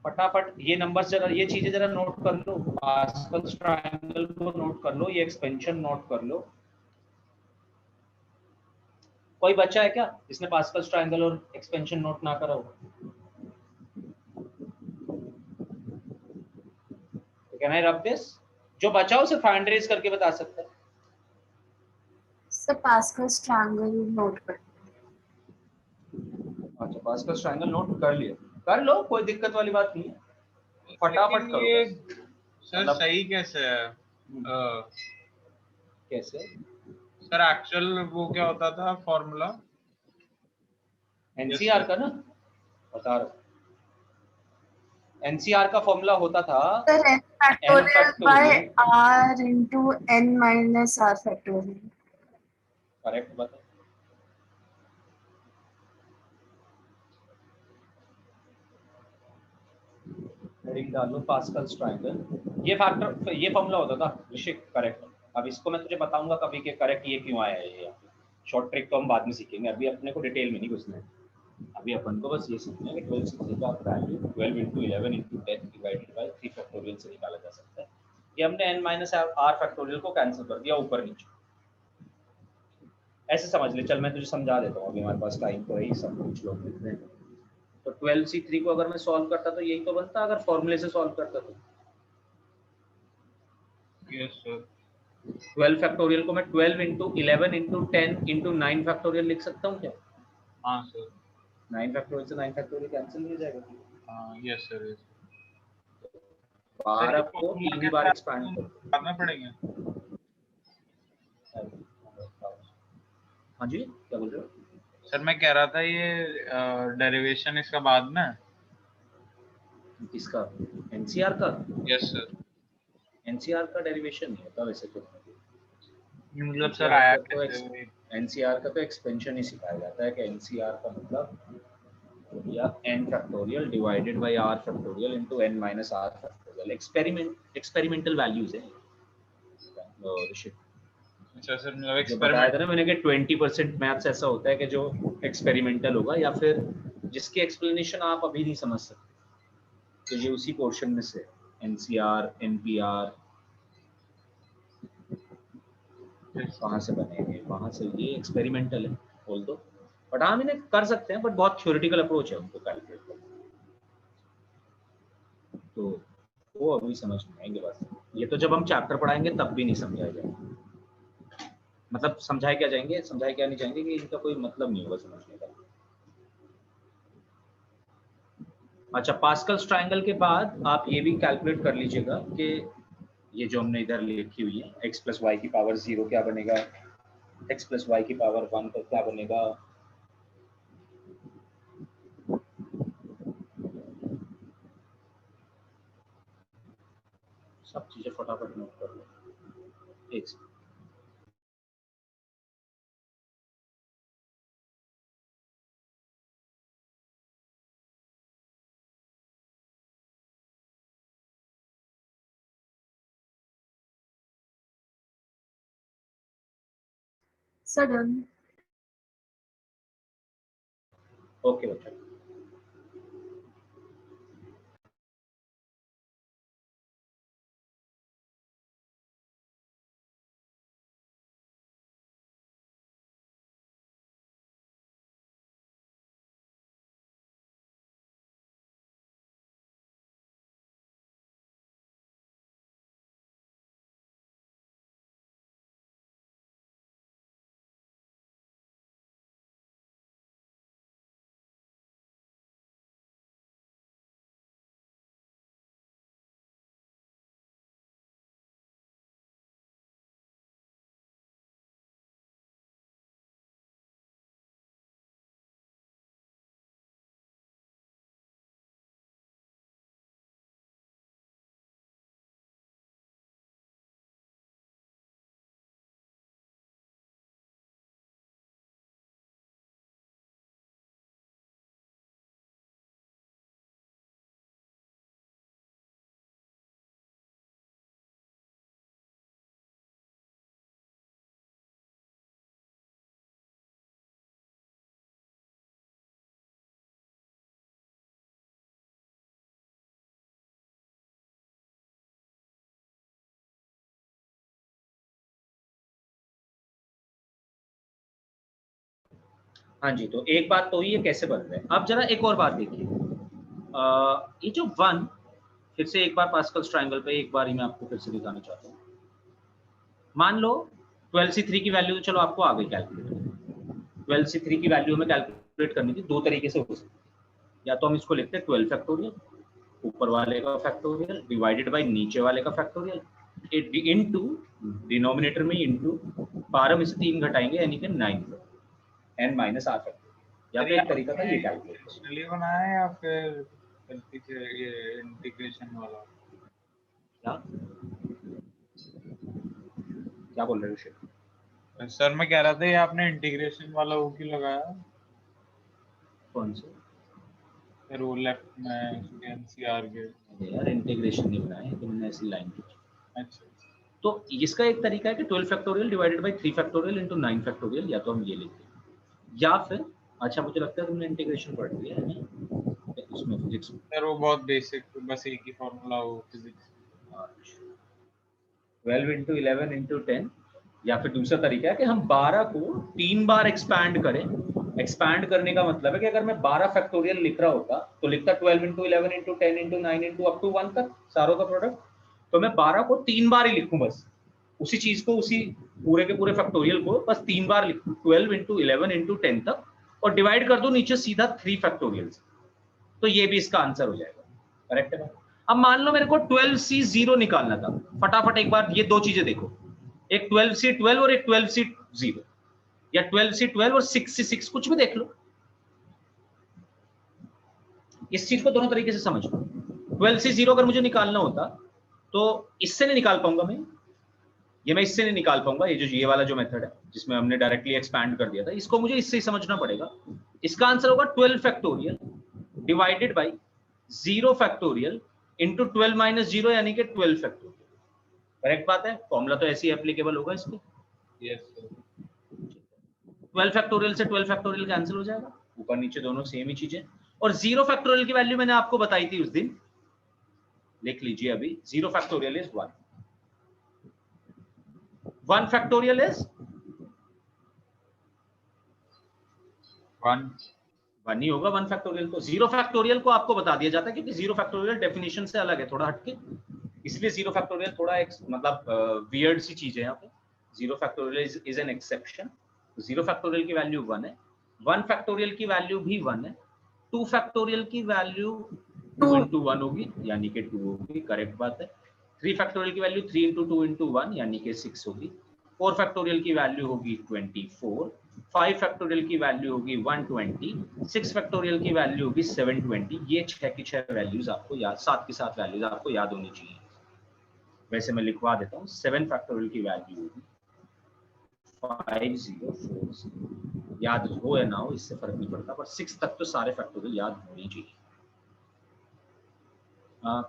फटाफट ये नंबर जरा, ये चीजें जरा नोट कर लो। पास्कल्स ट्रायंगल को नोट कर लो, ये एक्सपेंशन नोट कर लो, कोई बच्चा है क्या जिसने पास्कल्स ट्रायंगल और एक्सपेंशन नोट ना करा हो? Can I rub this? जो बचा हो सिर्फ हैंड रेज करके बता सकता है। सर पास्कल्स ट्रायंगल नोट कर। अच्छा, पास्कल्स ट्रायंगल नोट कर लिया, कर लो, कोई दिक्कत वाली बात नहीं है, फटाफट लेकिन करो ये बस। सर मतलब सही कैसे है? कैसे? सर एक्चुअल वो क्या होता था फॉर्मूला? एनसीआर का ना बता रहा हूँ। एनसीआर का फॉर्मूला होता था sir n n factorial by factorial. r into n minus r factorial. Correct बता। हेडिंग डाल लो पास्कल्स ट्रायंगल। ये फैक्टर, ये फॉर्मूला होता था ऋषिक, करेक्ट। अब इसको मैं तुझे बताऊंगा कभी कि करेक्ट ये क्यों आया है। ये शॉर्ट ट्रिक तो हम बाद में सीखेंगे, अभी अपने को डिटेल में नहीं घुसना है। अभी अपन को बस ये सीखना है कि 12 से का value 12 into 11 into 10 divided by 3 factorial से निकाला जा सकता है। ये हमने n minus r फैक्टोरियल को कैंसिल कर दिया ऊपर नीचे, ऐसे समझ ले। चल मैं तुझे समझा देता हूँ, अभी हमारे पास टाइम तो है ही, सब कुछ लोग लिख रहे हैं। तो 12c3 को अगर मैं सॉल्व करता तो यही तो बनता अगर फॉर्मूले से सॉल्व करता तो। Yes sir. 12 फैक्टोरियल को मैं 12 into 11 into 10 into 9 फैक्टोरियल लिख सकता हूँ क्या? हाँ सर। 9 फैक्टोरियल से 9 फैक्टोरियल कैंसिल हो जाएगा। हाँ यस सर यस। 12 को 3 ही बार एक्सपैंड कर। बाद में पढ़ेंगे। हाँ जी, क्या बोल रहे हो? सर मैं कह रहा था ये डेरिवेशन इसका बाद में। किसका? एनसीआर का? Yes sir. एनसीआर का डेरिवेशन नहीं होता वैसे तो। मतलब सर आया कैसे? एनसीआर का तो एक्सपेंशन ही सिखाया जाता है कि एनसीआर का मतलब या n factorial divided by r factorial into n minus r factorial. Experimental values है ऋषिक। अच्छा सर, मतलब जो बताया था एक्सपेरिमेंट। ना मैंने कि 20% मैथ्स ऐसा होता है कि जो एक्सपेरिमेंटल होगा या फिर जिसकी एक्सप्लेनेशन आप अभी नहीं समझ सकते, तो ये उसी पोर्शन में से एनसीआर एनपीआर कहाँ से बनेंगे, वहां से। ये एक्सपेरिमेंटल है बोल दो, बट हम इन्हें कर सकते हैं, बट बहुत थ्योरेटिकल अप्रोच है उनको कैलकुलेट करने, तो वो अभी समझ में आएंगे बस। ये तो जब हम चैप्टर पढ़ाएंगे तब भी नहीं समझाया जाएगा, मतलब समझाए क्या जाएंगे, समझाए क्या नहीं जाएंगे कि इनका कोई मतलब नहीं होगा समझने का। अच्छा, पास्कल्स ट्रायंगल के बाद आप ये भी कैलकुलेट कर लीजिएगा कि ये जो हमने इधर लिखी हुई है x प्लस वाई की पावर 0 क्या बनेगा, x प्लस वाई की पावर 1 का क्या बनेगा। सब चीजें फटाफट नोट कर लो एक से। सडन। ओके बच्चा। हाँ जी, तो एक बात तो ये कैसे बन रहा है। अब जरा एक और बात देखिए, ये जो 1 फिर से एक बार पास्कल्स ट्रायंगल पे एक बार ही मैं आपको फिर से दिखाना चाहता हूँ। मान लो 12C3 की वैल्यू तो चलो आपको आ गई कैलकुलेट। 12C3 की वैल्यू हमें कैलकुलेट करनी थी, दो तरीके से हो सकती है। या तो हम इसको लिखते हैं 12 फैक्टोरियल, ऊपर वाले का फैक्टोरियल डिवाइडेड बाय नीचे वाले का फैक्टोरियल, इनटू डिनोमिनेटर में इनटू पावर में से 3 घटाएंगे यानी कि 9 n माइनस r फैक्टोरियल। या फिर एक तरीका था ये कैलकुलेट लिए बनाया है या फिर गलती से ये इंटीग्रेशन वाला? क्या बोल रहे हो शेख? सर मैं कह रहा था ये आपने इंटीग्रेशन वाला वो क्यों लगाया? कौन से? फिर वो लेफ्ट में एनसीआर के यार इंटीग्रेशन नहीं बनाया है, तो मैंने ऐसी लाइन की। अच्छा तो इसका एक तरीका है कि 12 factorial divided by 3 factorial into 9 factorial, या तो हम ये लिखते हैं या फिर अच्छा मुझे लगता है तुमने इंटीग्रेशन पढ़ लिया है ना उसमें फिजिक्स में। सर वो बहुत बेसिक, बस एक ही फार्मूला हो फिजिक्स। 12 इंटू 11 इंटू 10, या फिर दूसरा तरीका है कि हम 12 को 3 बार एक्सपैंड करें। एक्सपैंड करने का मतलब है कि अगर मैं 12 फैक्टोरियल लिख रहा होता तो लिखता 12 into 11 into 10 into 9 into up to 1 तक सारों का प्रोडक्ट। तो मैं 12 को 3 बार ही लिखूं, बस उसी चीज को, उसी पूरे के पूरे फैक्टोरियल को बस 3 बार लिखूं, 12 इंटू 11 इंटू 10 तक, और डिवाइड कर दो नीचे सीधा 3 फैक्टोरियल से, तो ये भी इसका आंसर हो जाएगा। करेक्ट है। अब मान लो मेरे को 12C0 निकालना था, फटाफट एक बार ये दो चीजें देखो, एक 12C12 और एक 12C0, या 12C12 और 6C6, कुछ भी देख लो। इस चीज को दोनों तरीके से समझ लो। 12C0 अगर मुझे निकालना होता तो इससे नहीं निकाल पाऊंगा मैं इससे नहीं निकाल पाऊंगा। ये वाला जो मेथड है जिसमें हमने डायरेक्टली एक्सपैंड कर दिया था, इसको मुझे इससे ही समझना पड़ेगा। इसका आंसर होगा 12 factorial divided by 0 factorial into 12 minus 0 यानी कि 12 फैक्टोरियल। करेक्ट बात है, फॉर्मूला तो ऐसे ही एप्लीकेबल होगा इस पे। Yes sir. 12 फैक्टोरियल से 12 फैक्टोरियल कैंसिल हो जाएगा, ऊपर नीचे दोनों सेम ही चीजें। और 0 फैक्टोरियल की वैल्यू मैंने आपको बताई थी उस दिन, लिख लीजिए अभी। 0 फैक्टोरियल इज 1, 1 फैक्टोरियल इज 1 ही होगा 1 फैक्टोरियल। तो 0 फैक्टोरियल को आपको बता दिया जाता है क्योंकि 0 फैक्टोरियल डेफिनेशन से अलग है थोड़ा हटके, इसलिए 0 फैक्टोरियल थोड़ा एक मतलब वियर्ड सी चीज है यहाँ पे। 0 factorial is an exception. 0 factorial की वैल्यू 1 है, 1 फैक्टोरियल की वैल्यू भी 1 है, 2 फैक्टोरियल की वैल्यू 2 इंटू 1 होगी यानी कि 2 होगी। करेक्ट बात है। 3 फैक्टोरियल की वैल्यू 3 इंटू 2 इंटू 1 यानी कि 6 होगी। 4 फैक्टोरियल की वैल्यू होगी 24, 5 फैक्टोरियल की वैल्यू होगी 120, 6 फैक्टोरियल की वैल्यू होगी 720। ये 6 की 6 वैल्यूज आपको याद, 7 की 7 वैल्यूज आपको याद होनी चाहिए। वैसे मैं लिखवा देता हूँ, 7 फैक्टोरियल की वैल्यू होगी 5040। याद हो या ना हो इससे फर्क नहीं पड़ता, पर 6 तक तो सारे फैक्टोरियल याद होने चाहिए।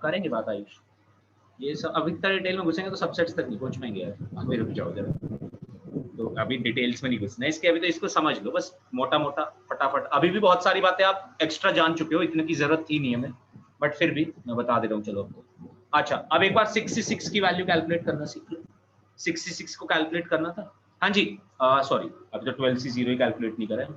करेंगे बात आयुष, ये सब अभी इतना डिटेल में घुसेंगे तो सबसेट्स तक नहीं पहुंच पाएंगे यार, अभी रुक जाओ जरा। तो अभी डिटेल्स में नहीं घुसना इसके, अभी तो इसको समझ लो बस मोटा मोटा फटाफट। अभी भी बहुत सारी बातें आप एक्स्ट्रा जान चुके हो, इतने की जरूरत थी नहीं हमें, बट फिर भी मैं बता दे रहा हूँ चलो आपको। अच्छा अब एक बार 66 की वैल्यू कैलकुलेट करना सीख लो। 66 को कैलकुलेट करना था, हाँ जी सॉरी अभी तो 12C0 ही कैलकुलेट नहीं करें।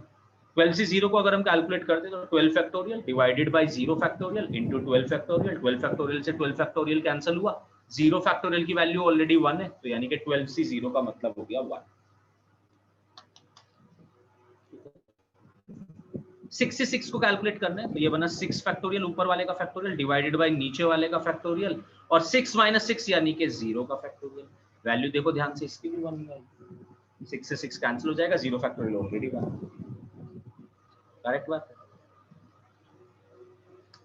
12C0 को अगर हम कैलकुलेट करते तो 12 factorial divided by 0 factorial into 12 factorial. 12 factorial से 12 फैक्टोरियल कैंसिल हुआ, 0 फैक्टोरियल की वैल्यू ऑलरेडी 1 है, तो यानी कि 12C0 का मतलब हो गया 1। 66 को कैलकुलेट करना है तो ये बना 6 फैक्टोरियल ऊपर वाले का फैक्टोरियल डिवाइडेड बाय नीचे वाले का फैक्टोरियल, और 6 माइनस 6 यानी कि 0 का फैक्टोरियल। वैल्यू देखो ध्यान से, इसकी भी 1 है, 6 से 6 कैंसिल हो जाएगा, 0 फैक्टोरियल ऑलरेडी 1। करेक्ट बात है,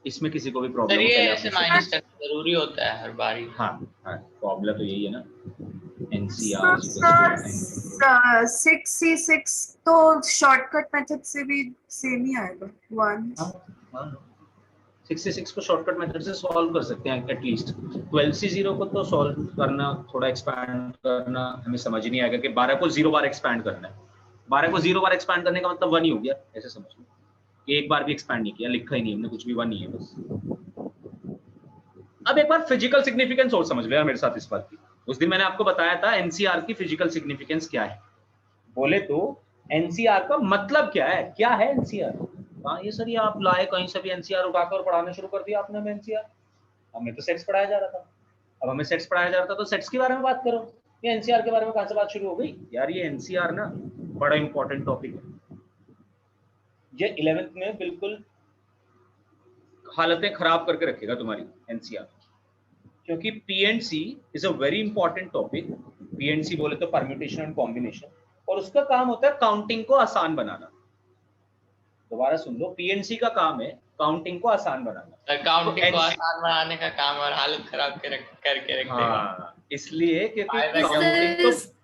इसमें किसी को भी प्रॉब्लम सर ये ऐसे माइनस करना जरूरी होता है हर बार ही? हाँ प्रॉब्लम तो यही है ना। सर 6C6 तो शॉर्टकट मेथड से भी सेम ही आएगा 1। 66 को शॉर्टकट मेथड से सॉल्व कर सकते हैं एटलीस्ट। 12C0 को तो सॉल्व करना, थोड़ा एक्सपैंड करना हमें समझ नहीं आएगा कि 12 को 0 बार एक्सपैंड करना है। 12 को 0 बार एक्सपैंड करने का मतलब 1 ही हो गया, ऐसे समझ लो कि एक बार भी एक्सपैंड नहीं किया, लिखा ही नहीं हमने कुछ भी, 1 ही है बस। अब एक बार फिजिकल सिग्निफिकेंस और समझ लो यार मेरे साथ इस बात की। उस दिन मैंने आपको बताया था एनसीआर की फिजिकल सिग्निफिकेंस क्या है। बोले तो एनसीआर का मतलब क्या है? क्या है एनसीआर? हाँ ये सर, ये आप लाए कहीं से भी एनसीआर उठाकर और पढ़ाना शुरू कर दिया आपने हमें एनसीआर। हमें तो सेट्स पढ़ाया जा रहा था, अब हमें सेट्स पढ़ाया जा रहा था तो सेट्स के बारे में बात करो। ये एनसीआर के बारे में कहाँ से बात शुरू हो गई यार? ये एनसीआर ना बड़ा इंपॉर्टेंट टॉपिक है, ये 11th में बिल्कुल हालतें खराब करके रखेगा तुम्हारी एनसीआर, क्योंकि PNC is a very important topic. PNC बोले तो परम्यूटेशन एंड कॉम्बिनेशन, और उसका काम होता है काउंटिंग को आसान बनाना। दोबारा सुन लो, पीएनसी का काम है काउंटिंग को आसान बनाना। काउंटिंग को आसान बनाने का काम और हालत खराब करके रख देगा। हाँ, इसलिए क्योंकि फायदा क्या काउंटिंग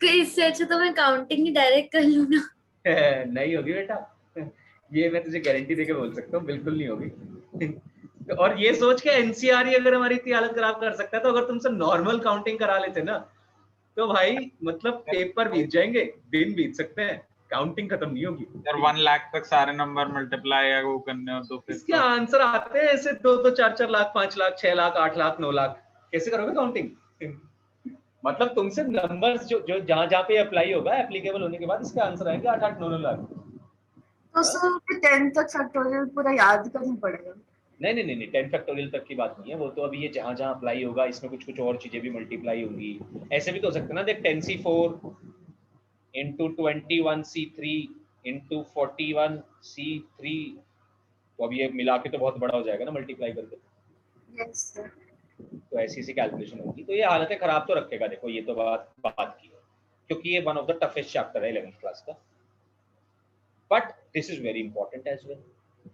तो इससे अच्छा तो मैं काउंटिंग ही डायरेक्ट कर लूँ ना। नहीं होगी बेटा, ये मैं तुझे गारंटी देके बोल सकता हूँ, बिल्कुल नहीं होगी। और ये सोच के एनसीआर ही अगर हमारी इतनी हालत खराब कर सकता है, तो अगर तुमसे नॉर्मल काउंटिंग करा लेते ना, तो भाई मतलब पेपर बीत जाएंगे, दिन बीत सकते हैं, काउंटिंग खत्म नहीं होगी। सर 1 लाख तक सारे नंबर मल्टीप्लाई या वो करने हो तो फिर इसके आंसर आते हैं ऐसे 2-2, 4-4 लाख, 5 लाख, 6 लाख, 8 लाख, 9 लाख। कैसे करोगे काउंटिंग? मतलब तुमसे नंबर्स जो जहां जहां पे अप्लाई होगा, एप्लीकेबल होने के बाद इसका आंसर आएगा 8-8, 9-9 लाख। तो सर 10 तक फैक्टोरियल पूरा याद करना पड़ेगा? नहीं 10 फैक्टोरियल तक की बात नहीं है, वो तो अभी ये जहां जहां अप्लाई होगा इसमें कुछ कुछ और चीजें भी मल्टीप्लाई होंगी। ऐसे भी तो हो सकता है ना, देख 10c4 into 21c3 into 41c3, तो अब ये मिला के तो बहुत बड़ा हो जाएगा ना मल्टीप्लाई करके। Yes sir. तो ऐसी सी कैलकुलेशन होगी, तो ये हालतें खराब तो रखेगा। देखो ये तो बात की है, क्योंकि ये one of the toughest chapter है 11th क्लास का, but this is very important as well,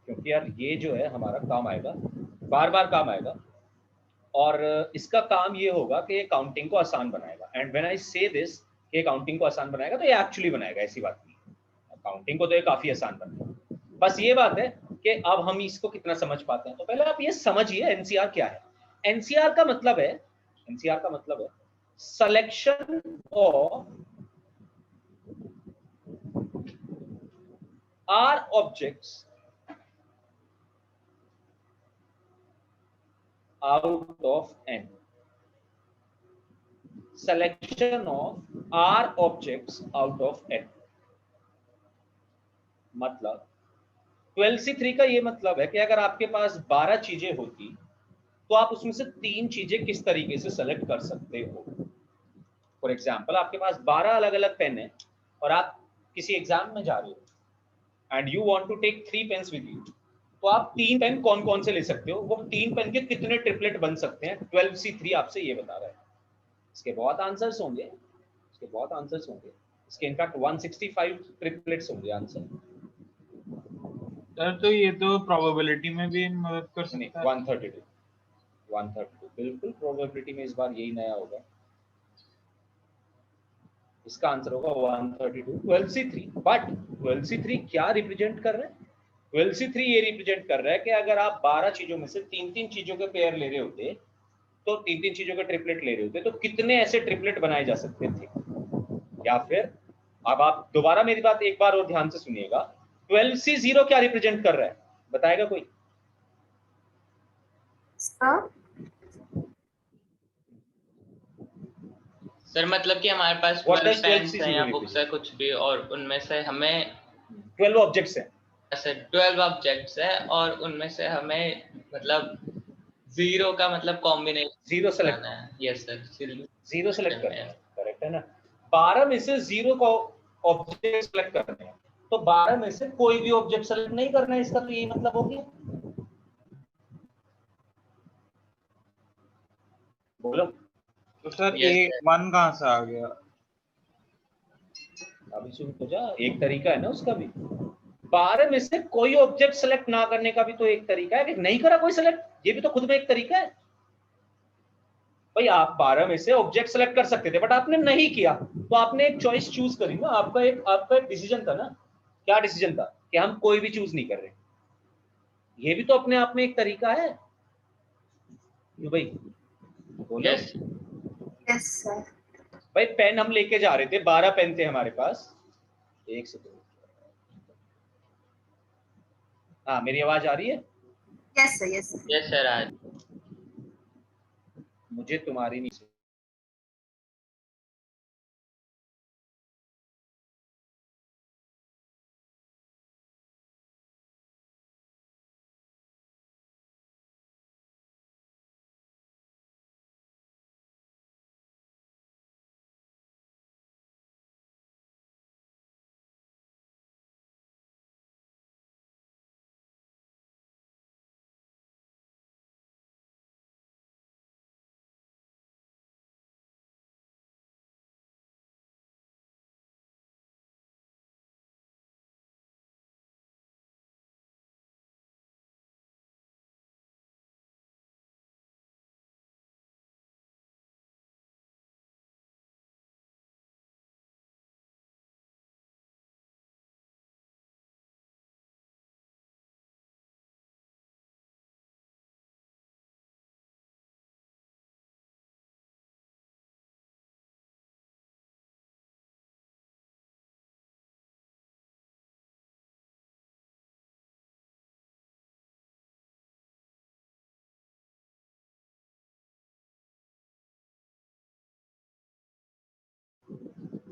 क्योंकि यार ये जो है हमारा काम आएगा, बार बार काम आएगा, और इसका काम ये होगा कि ये काउंटिंग को आसान बनाएगा। एंड व्हेन आई से दिस, ये काउंटिंग को आसान बनाएगा, तो ये एक्चुअली बनाएगा, ऐसी बात नहीं है। काउंटिंग को तो ये काफी आसान बनाएगा, बस ये बात है कि अब हम इसको कितना समझ पाते हैं। तो पहले आप ये समझिए एनसीआर क्या है। एनसीआर का मतलब है selection of R objects out of N. Selection of R objects out of N. मतलब 12c3 का ये मतलब है कि अगर आपके पास 12 चीजें होती, तो आप उसमें से 3 चीजें किस तरीके से सेलेक्ट कर सकते हो। फॉर एग्जाम्पल, आपके पास 12 अलग अलग पेन है और आप किसी एग्जाम में जा रहे हो and you want to take 3 pens with you, तो आप 3 पेन कौन कौन से ले सकते हो, वो 3 पेन के कितने ट्रिपलेट बन सकते हैं, 12c3 आपसे ये बता रहा है। इसके बहुत आंसर्स होंगे, इसके इनफैक्ट 165 ट्रिपलेट्स होंगे आंसर। सर तो ये तो प्रोबेबिलिटी में भी मदद कर सकता है। 132 बिल्कुल प्रोबेबिलिटी में इस बार यही नया होगा, इसका आंसर होगा 132 12c3। बट 12c3 क्या रिप्रेजेंट कर रहा है? 12c3 ये रिप्रेजेंट कर रहा है कि अगर आप 12 चीजों में से 3-3 चीजों के पेयर ले रहे होते, तो 3-3 चीजों के ट्रिपलेट ले रहे होते, तो कितने ऐसे ट्रिपलेट बनाए जा सकते थे। या फिर अब आप दोबारा मेरी बात एक बार और ध्यान से सुनिएगा, 12c0 क्या रिप्रेजेंट कर रहा है, बताएगा कोई? सर मतलब कि हमारे पास 12 पेन्स हैं या बुक्स है कुछ भी, और उनमें से हमें 12 ऑब्जेक्ट्स हैं, ऐसे 12 ऑब्जेक्ट्स है, और उनमें से हमें मतलब 0 का मतलब कॉम्बिनेशन 0 सेलेक्ट है। यस सर, 0 सेलेक्ट करना है, करेक्ट है ना। 12 में से 0 को ऑब्जेक्ट सेलेक्ट करना है, तो 12 में से कोई भी ऑब्जेक्ट सेलेक्ट नहीं करना है, इसका तो यही मतलब हो गया। बोलो। तो सर एक 1 कहाँ से आ गया? अभी सुन तो जा, एक तरीका है ना उसका भी। 12 में से कोई ऑब्जेक्ट सेलेक्ट ना करने का भी तो एक तरीका है, कि नहीं करा कोई सेलेक्ट, ये भी तो खुद में एक तरीका है। भाई आप 12 में से ऑब्जेक्ट सेलेक्ट कर सकते थे, बट आपने नहीं किया, तो आपने एक चॉइस चूज करी ना, आपका एक डिसीजन था ना। क्या डिसीजन था? कि हम कोई भी चूज नहीं कर रहे। ये भी तो अपने आप में एक तरीका है भाई, बोलो। Yes sir. भाई पेन हम लेके जा रहे थे, 12 पेन थे हमारे पास, एक सेकंड। हाँ मेरी आवाज आ रही है? Yes sir, yes sir. Yes sir. मुझे तुम्हारी नहीं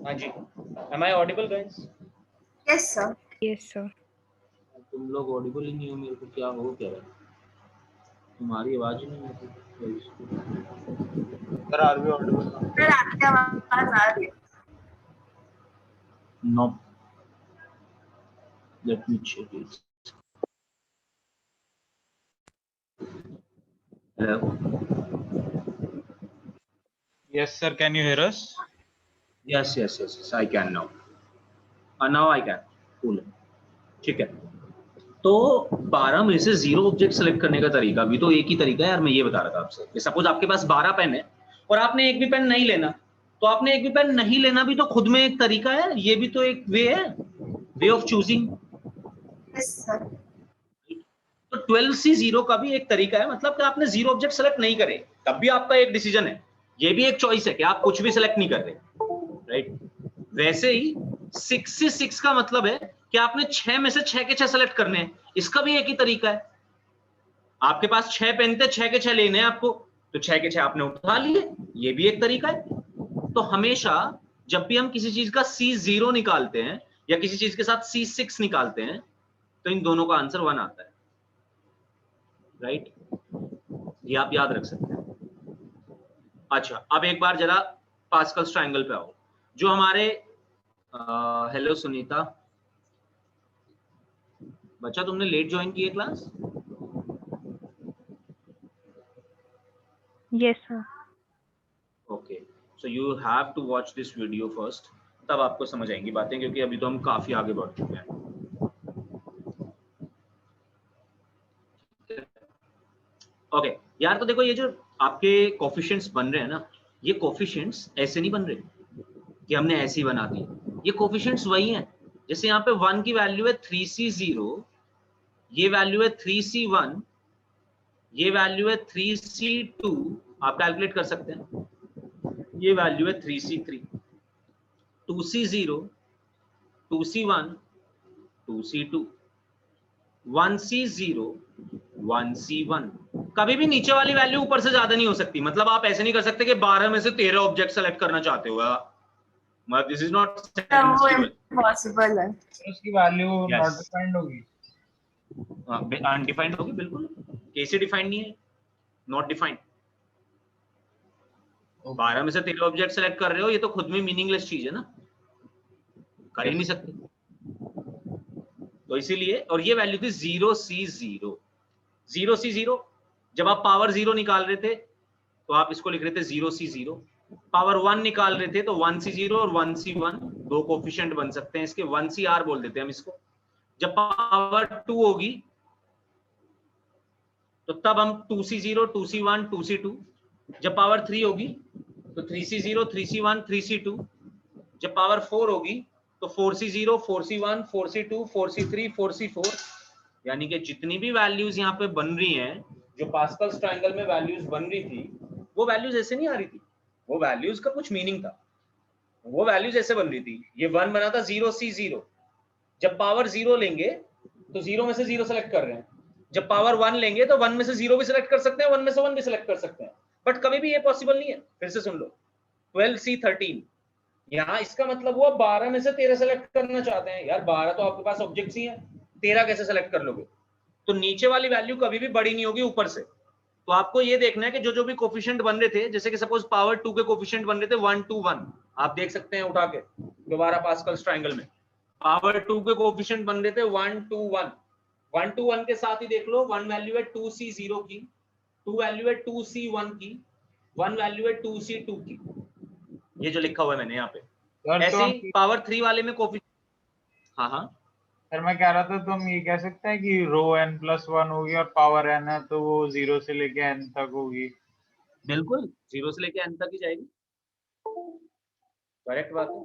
हाँ जी, am I audible guys? Yes, sir. Yes, sir. तुम लोग ऑडिबल ही नहीं हो, मेरे को क्या हो क्या रहा है, तुम्हारी आवाज ही नहीं आती। Sir are be audible? Sir आपकी आवाज आ रही है। No, let me check it. Hello, yes sir, can you hear us? Yes yes yes I can now, now I can, cool, ठीक है। तो 12 में से 0 ऑब्जेक्ट सेलेक्ट करने का तरीका भी तो एक ही तरीका है यार, मैं ये बता रहा था आपसे। सपोज आपके पास 12 पेन है और आपने एक भी पेन नहीं लेना, तो आपने एक भी पेन नहीं लेना भी तो खुद में एक तरीका है, ये भी तो एक वे है, way of choosing. Yes, sir. तो 12C0 का भी एक तरीका है, मतलब कि आपने 0 ऑब्जेक्ट सेलेक्ट नहीं करे तब भी आपका एक डिसीजन है, ये भी एक चॉइस है कि आप कुछ भी सेलेक्ट नहीं कर रहे, राइट। वैसे ही 6 से 6 का मतलब है कि आपने 6 में से 6 के 6 सेलेक्ट करने हैं, इसका भी एक ही तरीका है। आपके पास 6 पेन थे, 6 के 6 लेने हैं आपको, तो 6 के 6 आपने उठा लिए, ये भी एक तरीका है। तो हमेशा जब भी हम किसी चीज का C0 निकालते हैं या किसी चीज के साथ C6 निकालते हैं तो इन दोनों का आंसर 1 आता है, राइट। ये आप याद रख सकते हैं। अच्छा, अब एक बार जरा पास्कल्स ट्रायंगल पे आओ, जो हमारे हेलो सुनीता, बच्चा तुमने लेट ज्वाइन की है class? Yes, sir. Okay, so you have to watch this video first, तब आपको समझ आएंगी बातें, क्योंकि अभी तो हम काफी आगे बढ़ चुके हैं। ओके यार, तो देखो ये जो आपके कोफिशिएंट्स बन रहे हैं ना, ये कोफिशिएंट्स ऐसे नहीं बन रहे कि हमने ऐसे ही बना दी, ये कोफिशिएंट्स वही हैं। जैसे यहाँ पे 1 की वैल्यू है 3C0, ये वैल्यू है 3C1, ये वैल्यू है 3C2, आप कैलकुलेट कर सकते हैं, ये वैल्यू है 3C3, 2C0, 2C1, 2C2, 1C0, 1C1। कभी भी नीचे वाली वैल्यू ऊपर से ज्यादा नहीं हो सकती, मतलब आप ऐसे नहीं कर सकते कि 12 में से 13 ऑब्जेक्ट सेलेक्ट करना चाहते हो, मतलब दिस इज नॉट पॉसिबल है। उसकी वैल्यू Yes. नॉट डिफाइंड होगी, अनडिफाइंड होगी, बिल्कुल। कैसे डिफाइंड नहीं है? Not defined. 12 में से 13 ऑब्जेक्ट सेलेक्ट कर रहे हो, ये तो खुद में मीनिंगलेस चीज है ना, कर ही नहीं सकते। तो इसीलिए, और ये वैल्यू थी 0C0, 0C0। जब आप पावर 0 निकाल रहे थे तो आप इसको लिख रहे थे 0C0, पावर 1 निकाल रहे थे तो 1C0 और 1C1 दो कोफिशिएंट बन सकते हैं इसके, 1CR बोल देते हैं हम इसको। जब पावर 2 होगी तो तब हम 2C0, 2C1, 2C2। जब पावर 3 होगी तो 3C0, 3C1, 3C2। जब पावर 4 होगी तो 4C0, 4C1, 4C2, 4C3, 4C4। यानी कि जितनी भी वैल्यूज यहाँ पे बन रही हैं, जो पास्कल्स ट्रायंगल में वैल्यूज बन रही थी, वो वैल्यूज ऐसे नहीं आ रही थी, वो वैल्यूज का कुछ मीनिंग था, वो वैल्यूज ऐसे बन रही थी। ये 1 बना था 0C0, जब पावर 0 लेंगे तो 0 में से 0 सेलेक्ट कर रहे हैं, जब पावर 1 लेंगे तो 1 में से 0 भी सेलेक्ट कर सकते हैं, 1 में से 1 भी सेलेक्ट कर सकते हैं, बट कभी भी ये पॉसिबल नहीं है। फिर से सुन लो, 12C13, यहाँ इसका मतलब हुआ 12 में से 13 सेलेक्ट करना चाहते हैं। यार 12 तो आपके पास ऑब्जेक्ट्स ही हैं, 13 कैसे सेलेक्ट कर लोगे? तो नीचे वाली वैल्यू कभी भी बड़ी नहीं होगी ऊपर से। तो आपको ये देखना है कि जो जो भी कोफिशिएंट बन रहे थे, जैसे कि सपोज पावर 2 के कोफिशिएंट बन रहे थे 1 2 1, आप देख सकते हैं उठा के दोबारा पास्कल्स ट्रायंगल में पावर 2 के कोफिशिएंट बन रहे थे 1 2 1, 1 2 1 के साथ ही देख लो, 1 वैल्यू है 2C0 की, 2 वैल्यू है 2C1 की, 1 वैल्यू है 2C2 की, ये जो लिखा हुआ है मैंने यहाँ पे। ऐसे ही पावर 3 वाले में कोफिशिएंट, हाँ हाँ सर मैं कह रहा था तो हम ये कह सकते हैं कि रो n+1 होगी और पावर n है तो वो 0 से लेके n तक होगी। बिल्कुल, 0 से लेके n तक ही जाएगी, करेक्ट बात है।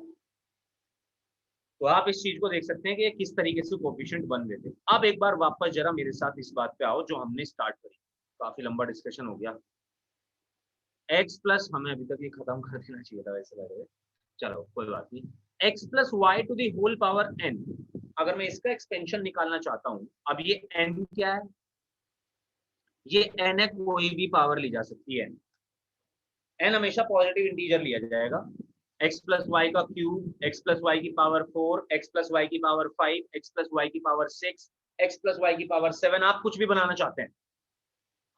तो आप इस चीज को देख सकते हैं कि किस तरीके से कोफिशिएंट बन रहे थे। अब एक बार वापस जरा मेरे साथ इस बात पे आओ जो हमने स्टार्ट करी, काफी लंबा डिस्कशन हो गया। x प्लस, हमें अभी तक ये खत्म कर देना चाहिए था वैसे लग रहा है, चलो कोई बात नहीं। x plus y to the whole power n, अगर मैं इसका एक्सपेंशन निकालना चाहता हूं, अब ये n क्या है? ये n है, कोई भी पावर ली जा सकती है, n हमेशा पॉजिटिव इंटीजर लिया जाएगा, x प्लस वाई का क्यूब, x प्लस वाई की पावर 4, x प्लस वाई की पावर 5, x प्लस वाई की पावर 6, x प्लस वाई की पावर 7, आप कुछ भी बनाना चाहते हैं,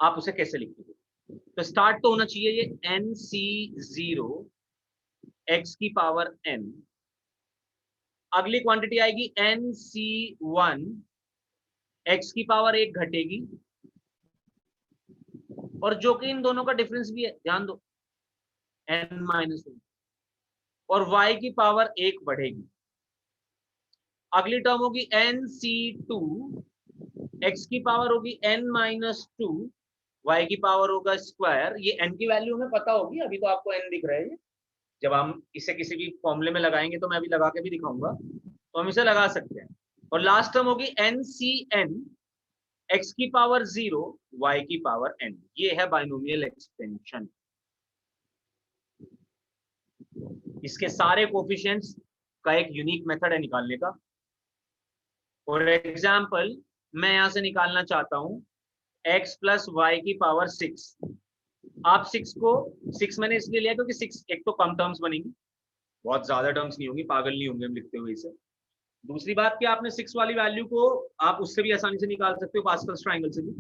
आप उसे कैसे लिखोगे? तो स्टार्ट तो होना चाहिए ये nc0 x की पावर n, अगली क्वांटिटी आएगी nc1 x की पावर 1 घटेगी, और जो कि इन दोनों का डिफरेंस भी है, ध्यान दो, n-1, और y की पावर 1 बढ़ेगी। अगली टर्म होगी nc2 x की पावर होगी n-2, y की पावर होगा स्क्वायर। ये n की वैल्यू हमें पता होगी, अभी तो आपको n दिख रहा है, जब हम इसे किसी भी फॉर्मूले में लगाएंगे तो मैं अभी लगा के भी दिखाऊंगा, तो हम इसे लगा सकते हैं। और लास्ट टर्म होगी ncn x की पावर 0, y की पावर n। ये है बाइनोमियल एक्सपेंशन। इसके सारे कोफिशिएंट्स का एक यूनिक मेथड है निकालने का। फॉर एग्जाम्पल, मैं यहां से निकालना चाहता हूं x प्लस वाई की पावर 6। आप 6 मैंने इसलिए लिया क्योंकि 6 एक तो कम टर्म्स बनेंगी, बहुत ज्यादा टर्म्स नहीं होंगी, पागल नहीं होंगे हम लिखते हुए इसे। दूसरी बात कि आपने 6 वाली वैल्यू को आप उससे भी आसानी से निकाल सकते हो, पास्कल्स ट्रायंगल से भी,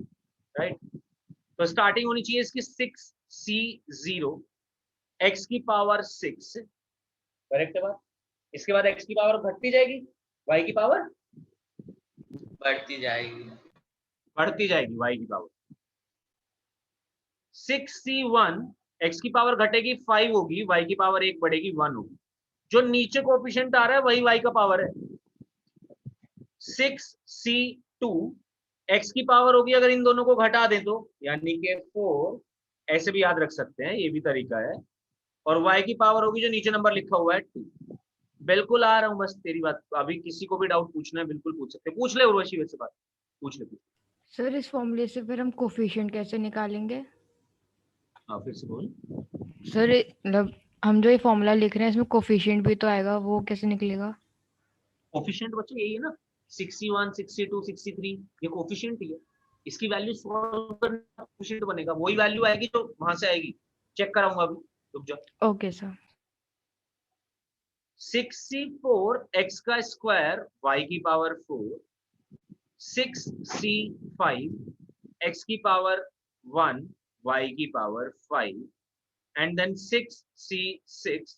राइट। तो स्टार्टिंग होनी चाहिए इसकी 6c0 x की पावर 6, करेक्ट है बात। इसके बाद x की पावर घटती जाएगी, y की पावर बढ़ती जाएगी, y की पावर 6c1 x की पावर घटेगी 5 होगी, y की पावर 1 बढ़ेगी 1 होगी। जो नीचे कोएफिशिएंट आ रहा है वही y का पावर है। 6c2 x की पावर होगी, अगर इन दोनों को घटा दें तो, यानी कि 4, ऐसे भी याद रख सकते हैं, ये भी तरीका है। और y की पावर होगी जो नीचे नंबर लिखा हुआ है 2। बिल्कुल आ रहा हूं, बस तेरी बात, अभी किसी को भी डाउट पूछना है बिल्कुल पूछ सकते हैं। पूछ ले उर्वशी, वैसे बात पूछ ले। सर इस फॉर्मूले से फिर हम कोफिशिएंट कैसे निकालेंगे? हाँ फिर से बोल। सर मतलब हम जो ये फॉर्मूला लिख रहे हैं इसमें कोफिशिएंट भी तो आएगा, वो कैसे निकलेगा? कोफिशिएंट बच्चों यही है ना, 61, 62, 63, ये कोफिशिएंट ही है। इसकी वैल्यू सॉल्व करना कोफिशिएंट बनेगा, वही वैल्यू आएगी जो वहां से आएगी। चेक कराऊंगा अभी, रुक जाओ। Okay sir. 64 x का स्क्वायर y की पावर 4, 6c5 x की पावर 1 y की power 5, and then 6c6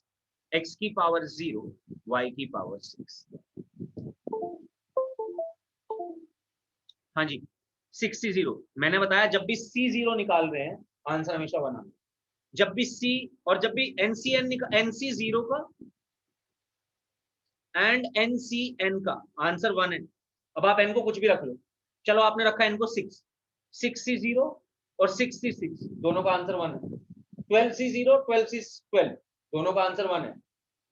x की पावर 0 y की पावर 6। हाँ जी, 6c0 मैंने बताया, जब भी c0 निकाल रहे हैं आंसर हमेशा 1 आना। जब भी c और जब भी nc0 का एंड ncn का आंसर 1 है। अब आप n को कुछ भी रख लो, चलो आपने रखा n को 6, 6c0 और 6c6 दोनों का आंसर 1 है। 12c0, 12c12 दोनों का आंसर 1 है।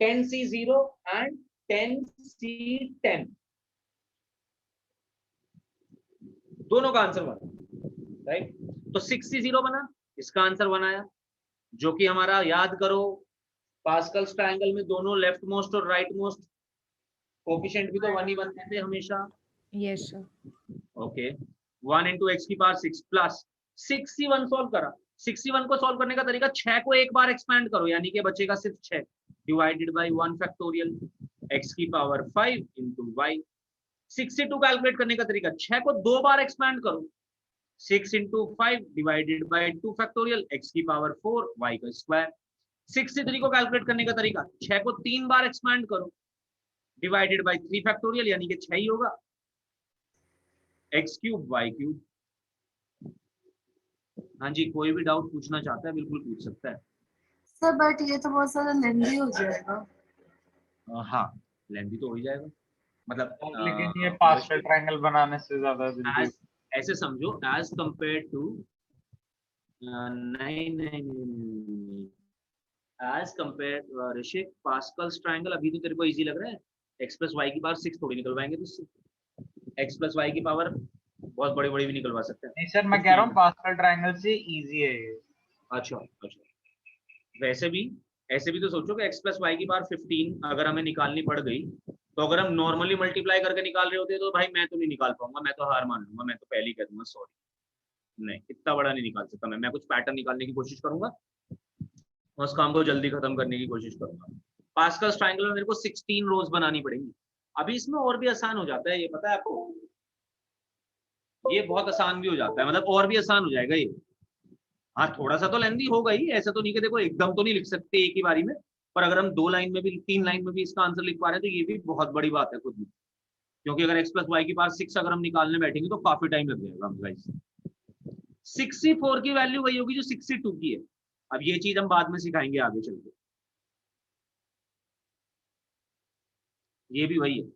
10c0 एंड 10c10 दोनों का आंसर 1, राइट। तो 6c0 बना, इसका आंसर 1 आया, जो कि हमारा, याद करो, पास्कल्स ट्रायंगल में दोनों लेफ्ट मोस्ट और राइट मोस्ट कोफिशिएंट भी तो 1 ही बनते थे हमेशा। Yes sir. Okay, 1 into x की पावर 6 प्लस 6c1 सॉल्व करा। 6c1 को सॉल्व करने का तरीका 6 को एक बार एक्सपैंड करो, यानी कि बचेगा सिर्फ 6 डिवाइडेड बाय 1 फैक्टोरियल x की पावर 5 इंटू वाई। 62 कैलकुलेट करने का तरीका 6 को 2 बार एक्सपैंड करो, 6 into 5 divided by 2 factorial x की पावर 4 y का स्क्वायर। 63 को कैलकुलेट करने का तरीका 6 को 3 बार एक्सपैंड करो, डिवाइडेड बाय 3 फैक्टोरियल, यानी कि 6 ही होगा, x क्यूब y क्यूब। हाँ जी, कोई भी डाउट पूछना चाहता है बिल्कुल पूछ सकता है। सर बट ये तो बहुत ज्यादा लेंदी हो जाएगा। हाँ, लेंथी तो हो ही जाएगा, मतलब लेकिन ये पास्कल ट्रायंगल बनाने से ज्यादा जल्दी ऐसे समझो, एज कंपेयर टू, नहीं, एज कंपेयर ऋषिक, पास्कल्स ट्रायंगल अभी तो तेरे को इजी लग रहा है, x प्लस वाई की पावर 6 थोड़ी निकलवाएंगे तुझसे, x प्लस वाई की पावर बहुत बड़ी बड़ी भी निकलवा सकते हैं। नहीं सर, मैं कह रहा हूँ पास्कल ट्रायंगल से इजी है ये। अच्छा, वैसे भी ऐसे भी तो सोचो कि x प्लस वाई की पावर 15 अगर हमें निकालनी पड़ गई, तो अगर हम नॉर्मली मल्टीप्लाई करके निकाल रहे होते तो भाई मैं तो नहीं निकाल पाऊंगा, मैं तो हार मान लूंगा, मैं तो पहले ही कह दूंगा सॉरी, नहीं इतना बड़ा नहीं निकाल सकता मैं कुछ पैटर्न निकालने की कोशिश करूंगा, उस काम को जल्दी खत्म करने की कोशिश करूंगा। पास्कल्स ट्रायंगल में मेरे को 16 रोज बनानी पड़ेंगी। अभी इसमें और भी आसान हो जाता है, ये पता है आपको, ये बहुत आसान भी हो जाता है, मतलब और भी आसान हो जाएगा ये। हाँ थोड़ा सा तो लेंदी होगा ही, ऐसा तो नहीं कि देखो एकदम तो नहीं लिख सकते एक ही बारी में, पर अगर हम 2 लाइन में भी 3 लाइन में भी इसका आंसर लिख पा रहे हैं तो ये भी बहुत बड़ी बात है खुद में, क्योंकि अगर x प्लस वाई की पावर 6 अगर हम निकालने बैठेंगे तो काफी टाइम लग जाएगा हम गाइस। 64 की वैल्यू वही होगी जो 62 की है। अब ये चीज हम बाद में सिखाएंगे आगे चल के, ये भी वही है।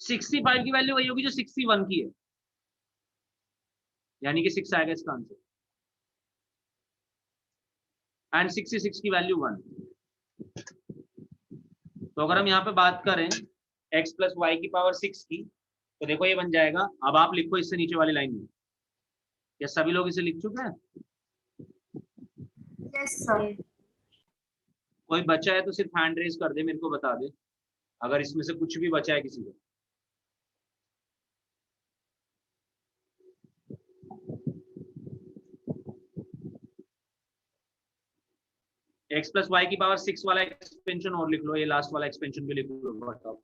65 की वैल्यू वही होगी जो 61 की है, यानी कि 6 आएगा इसका आंसर। एंड 66 की वैल्यू 1। तो अगर हम यहाँ पे बात करें x प्लस वाई की पावर 6 की, तो देखो ये बन जाएगा। अब आप लिखो इससे नीचे वाली लाइन में, क्या सभी लोग इसे लिख चुके हैं? Yes sir. कोई बचा है तो सिर्फ हैंड रेज कर दे, मेरे को बता दे अगर इसमें से कुछ भी बचा है किसी को। x प्लस वाई की पावर 6 वाला एक्सपेंशन और लिख लो, ये लास्ट वाला एक्सपेंशन भी लिख लो, बताओ।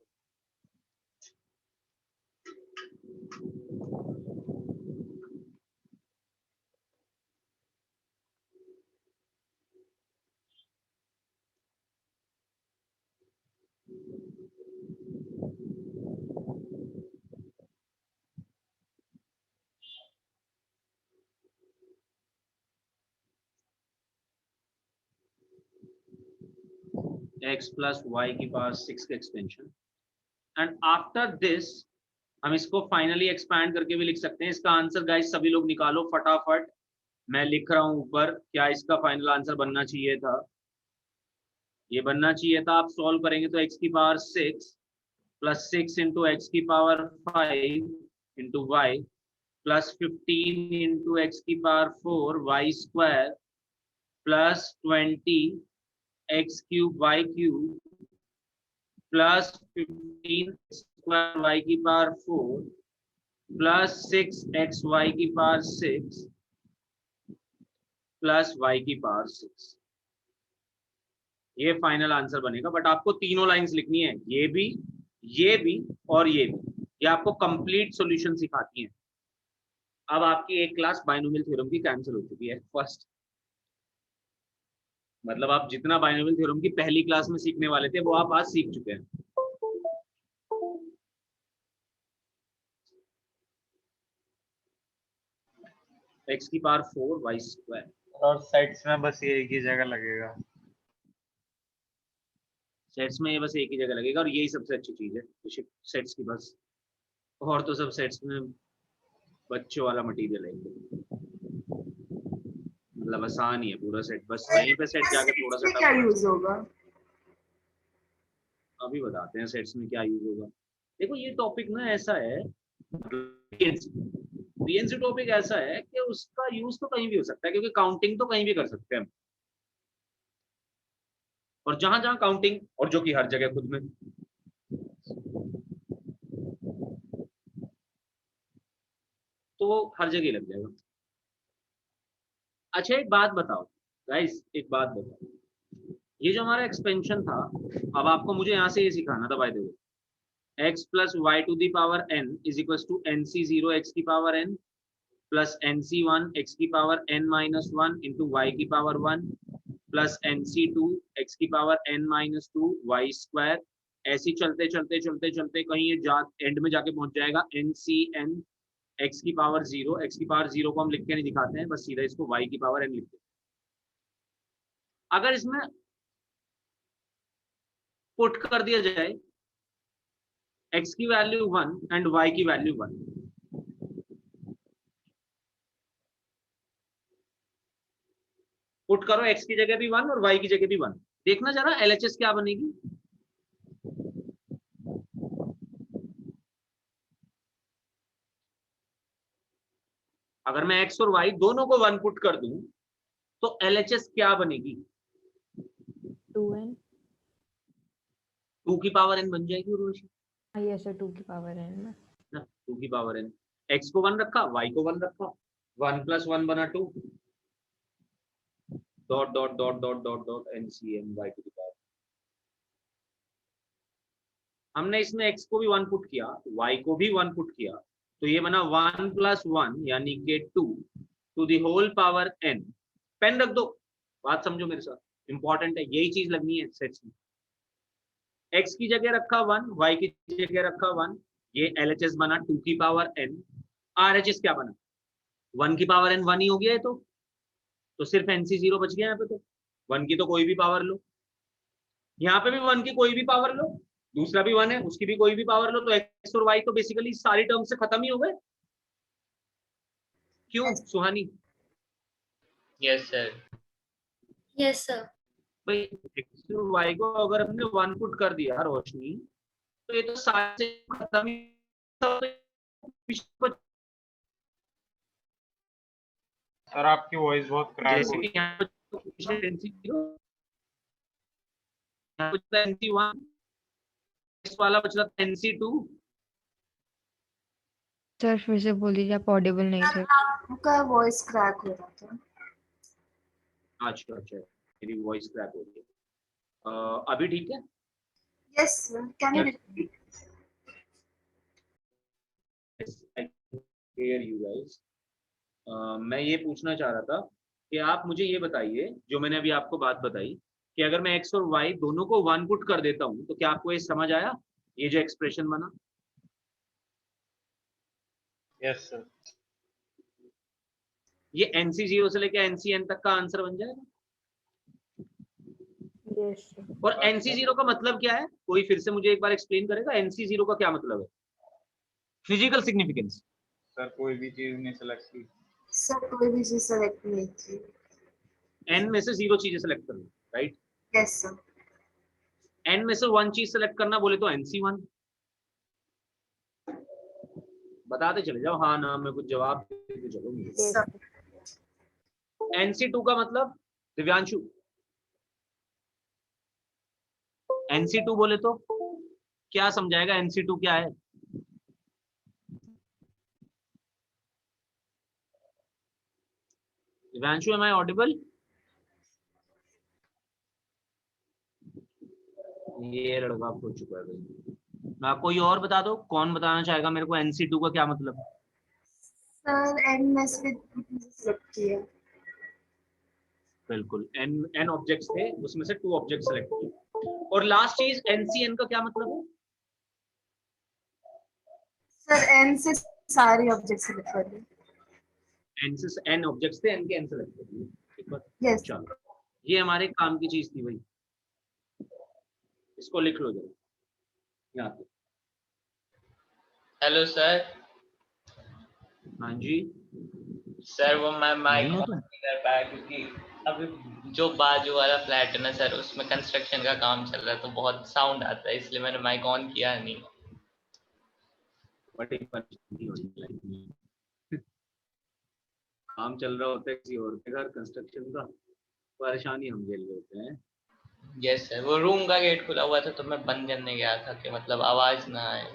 x प्लस वाई की पावर 6 का एक्सपेंशन, एंड आफ्टर दिस हम इसको फाइनली एक्सपैंड करके भी लिख सकते हैं। इसका आंसर गाइस सभी लोग निकालो फटाफट, मैं लिख रहा हूं ऊपर। क्या इसका फाइनल आंसर बनना चाहिए था? ये बनना चाहिए था। आप सॉल्व करेंगे तो x की पावर 6 प्लस 6 इंटू एक्स की power 5 into y plus 15 into x की power 4 y square plus 20 x cube y cube plus 15 square y की पावर 4 प्लस 6 एक्स वाई की पावर 6 प्लस वाई की पावर 6। ये final answer बनेगा। But आपको तीनों lines लिखनी है, ये भी और ये भी। ये आपको कंप्लीट सॉल्यूशन सिखाती है। अब आपकी एक क्लास बाइनोमियल थ्योरम की कैंसिल हो चुकी है फर्स्ट, मतलब आप जितना बाइनोमियल थ्योरम की पहली क्लास में सीखने वाले थे वो आप आज सीख चुके हैं। x की पावर 4 वाई स्क्वायर, और सेट्स में बस ये एक ही जगह लगेगा। सेट्स में ये बस एक ही जगह लगेगा और यही सबसे अच्छी चीज है सेट्स की बस, और तो सब सेट्स में बच्चों वाला मटेरियल है, मतलब आसान ही है पूरा सेट। बस वहीं पे सेट जाके थोड़ा सा क्या यूज होगा? अभी बताते हैं सेट्स में क्या यूज होगा। देखो ये टॉपिक ना ऐसा है, बीएनसी टॉपिक ऐसा है कि उसका यूज तो कहीं भी हो सकता है, क्योंकि काउंटिंग तो कहीं भी कर सकते हैं हम, और जहां जहां काउंटिंग, और जो कि हर जगह खुद में, तो हर जगह लग जाएगा। अच्छा एक बात बताओ गाइस, एक बात बताओ, ये जो हमारा एक्सपेंशन था, अब आपको मुझे यहाँ से ये सिखाना था by the way, x plus y to the power n is equal to nc0 x की power n plus nc1 x की power n minus 1 into y की पावर 1 प्लस nc2 x की power n minus 2 y square. ऐसे चलते चलते चलते चलते कहीं ये एंड में जाके पहुंच जाएगा ncn x की पावर 0। x की पावर 0 को हम लिख के नहीं दिखाते हैं, बस सीधा इसको y की पावर n लिखते हैं। अगर इसमें पुट कर दिया जाए x की वैल्यू 1 एंड y की वैल्यू 1, पुट करो x की जगह भी 1 और y की जगह भी 1, देखना जरा LHS क्या बनेगी। अगर मैं x और y दोनों को 1 पुट कर दूं तो LHS क्या बनेगी? 2n। 2 की पावर n बन जाएगी उर्वशी। यस सर, 2 की पावर n में ना 2 की पावर n, x को 1 रखा, y को 1 रखा, 1 प्लस 1 बना 2, dot dot dot dot dot dot n c n y to the power. हमने इसमें x को भी 1 पुट किया, y को भी 1 पुट किया, तो ये बना 1 + 1 यानी कि 2 to the whole power n। Pen रख दो, बात समझो मेरे साथ, इंपॉर्टेंट है, यही चीज लगनी है सेट्स में। x की जगह रखा 1, y की जगह रखा 1, ये LHS बना 2 की पावर n। RHS क्या बना? 1 की पावर n 1 ही हो गया है, तो सिर्फ NC0 बच गया यहाँ पे। तो 1 की तो कोई भी पावर लो, यहाँ पे भी 1 की कोई भी पावर लो, दूसरा भी 1 है उसकी भी कोई भी पावर लो, तो x और y तो बेसिकली सारी टर्म से खत्म ही हो गए। क्यों Suhani? Yes sir. Yes sir. भाई x और y को अगर हमने 1 पुट कर दिया रोशनी, तो ये तो सारे से खत्म ही। सर आपकी वॉइस बहुत क्रैक जैसे हो कि रही है। यहाँ पर NC0, यहाँ पर NC1, इस वाला बच रहा था NC2। सर फिर से बोल दीजिए, आप ऑडिबल नहीं थे। आपका वॉइस क्रैक हो रहा था। अच्छा अच्छा, मेरी वॉइस क्रैक हो रही है। अभी ठीक है? Yes sir, can you repeat? Hear you guys. मैं ये पूछना चाह रहा था कि आप मुझे ये बताइए, जो मैंने अभी आपको बात बताई कि अगर मैं x और y दोनों को 1 पुट कर देता हूं, तो क्या आपको ये समझ आया, ये जो एक्सप्रेशन बना? Yes sir. ये NC0 से लेके NCN तक का आंसर बन जाएगा। यस और NC0 का मतलब क्या है? कोई फिर से मुझे एक बार एक्सप्लेन करेगा? NC0 का क्या मतलब है? Physical significance. सर कोई भी चीज नहीं सेलेक्ट की। सर कोई भी चीज सेलेक्ट नहीं की। n में से 0 चीजें सेलेक्ट करना, राइट? Yes sir. n में से 1 चीज सेलेक्ट करना बोले तो NC1। बताते चले जाओ हाँ ना में कुछ जवाब देते चलो मुझे। सर NC2 का मतलब दिव्यांशु, NC2 बोले तो क्या समझाएगा? NC2 क्या है? Divyanshu, am I audible? ये लड़का हो चुका है भाई। ना कोई और बता दो, कौन बताना चाहेगा मेरे को NC2 का क्या मतलब? सर एन में से सेलेक्ट किया। बिल्कुल, n ऑब्जेक्ट्स थे, उसमें से 2 ऑब्जेक्ट सेलेक्ट किए। और लास्ट चीज NCN का क्या मतलब है? सर एन से सारे ऑब्जेक्ट सेलेक्ट कर लिए। n से n ऑब्जेक्ट्स थे, n के n सेलेक्ट कर दिए। ठीक है, यस चलो ये हमारे काम की चीज थी भाई, इसको लिख लो जरा यहाँ पे। Hello sir. हाँ जी, सर वो मैं माइक नहीं हो ऑन तुम? नहीं कर पाया क्योंकि अभी जो बाजू वाला फ्लैट है ना सर, उसमें कंस्ट्रक्शन का काम चल रहा है तो बहुत साउंड आता है, इसलिए मैंने माइक ऑन किया नहीं। बड़ी परेशानी हो रही है। काम चल रहा होता है किसी और के घर कंस्ट्रक्शन का, परेशानी हम झेल रहे होते हैं। यस सर, वो रूम का गेट खुला हुआ था तो मैं बंद करने गया था कि मतलब आवाज ना आए।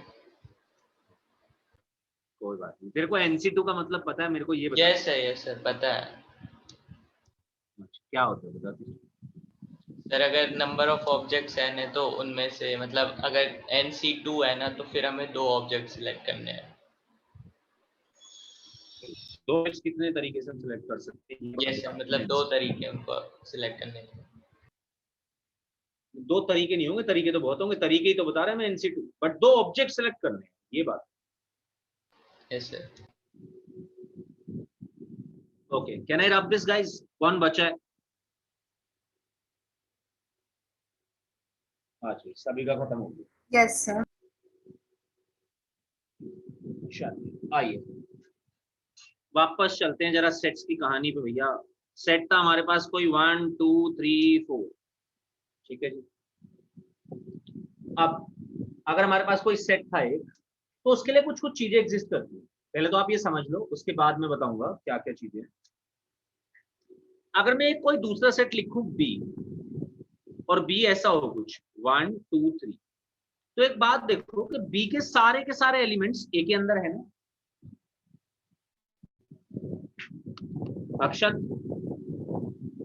कोई बात नहीं। तेरे को NC2 का मतलब पता है? मेरे को ये बता। यस सर पता है। क्या होता है बता तू। सर अगर नंबर ऑफ ऑब्जेक्ट्स है तो उनमें से मतलब अगर NC2 है ना तो फिर हमें 2 ऑब्जेक्ट सिलेक्ट करने हैं। 2 ऑब्जेक्ट्स कितने तरीके से हम सिलेक्ट कर सकते हैं? यस सर, मतलब 2 तरीके उनको सिलेक्ट करने के। 2 तरीके नहीं होंगे, तरीके तो बहुत होंगे, तरीके ही तो बता रहा है मैं NC2, बट 2 ऑब्जेक्ट सिलेक्ट करने हैं, ये बात। Yes sir. Okay, can I rub this guys? कौन बचा है? अच्छा, सभी का खत्म हो गया। Yes sir. चलिए आइए वापस चलते हैं जरा सेट्स की कहानी पे भैया। सेट था हमारे पास कोई 1 2 3 4, ठीक है जी। अब अगर हमारे पास कोई सेट था एक, तो उसके लिए कुछ कुछ चीजें एग्जिस्ट करती हैं। पहले तो आप ये समझ लो, उसके बाद मैं बताऊंगा क्या क्या चीजें। अगर मैं एक कोई दूसरा सेट लिखूं B, और B ऐसा हो कुछ 1 2 3, तो एक बात देखो कि B के सारे एलिमेंट्स A के अंदर है ना? अक्षत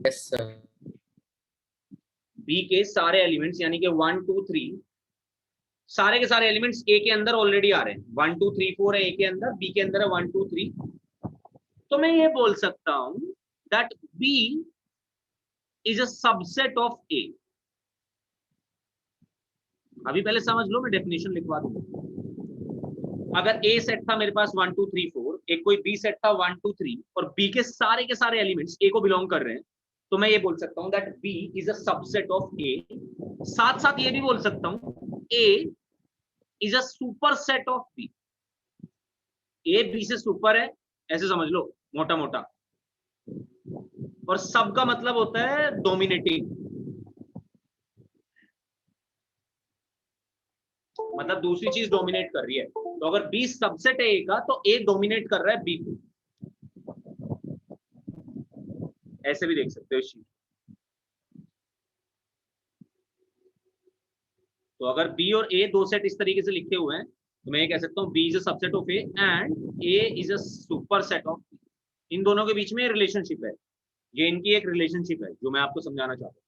यस सर। बी के सारे एलिमेंट्स यानी कि 1 2 3 सारे के सारे एलिमेंट्स ए के अंदर ऑलरेडी आ रहे हैं। 1 2 3 4 है ए के अंदर, बी के अंदर है 1 2 3। तो मैं ये बोल सकता हूं that B is a subset of A. अभी पहले समझ लो, मैं डेफिनेशन लिखवा दूंगा। अगर ए सेट था मेरे पास 1 2 3 4, एक कोई बी सेट था 1 2 3 और बी के सारे एलिमेंट्स ए को बिलोंग कर रहे हैं, तो मैं ये बोल सकता हूं that B is a subset of A. साथ साथ ये भी बोल सकता हूं A is a superset of B. A B से सुपर है, ऐसे समझ लो मोटा मोटा। और सब का मतलब होता है डोमिनेटिंग, मतलब दूसरी चीज डोमिनेट कर रही है। तो अगर बी सबसेट है ए का, तो ए डोमिनेट कर रहा है बी को। ऐसे भी देख सकते हो इस चीज। तो अगर बी और ए दो सेट इस तरीके से लिखे हुए हैं, तो मैं ये कह सकता हूं B is a subset of A and A is a superset of B. इन दोनों के बीच में रिलेशनशिप है, ये इनकी एक रिलेशनशिप है जो मैं आपको समझाना चाहता हूं।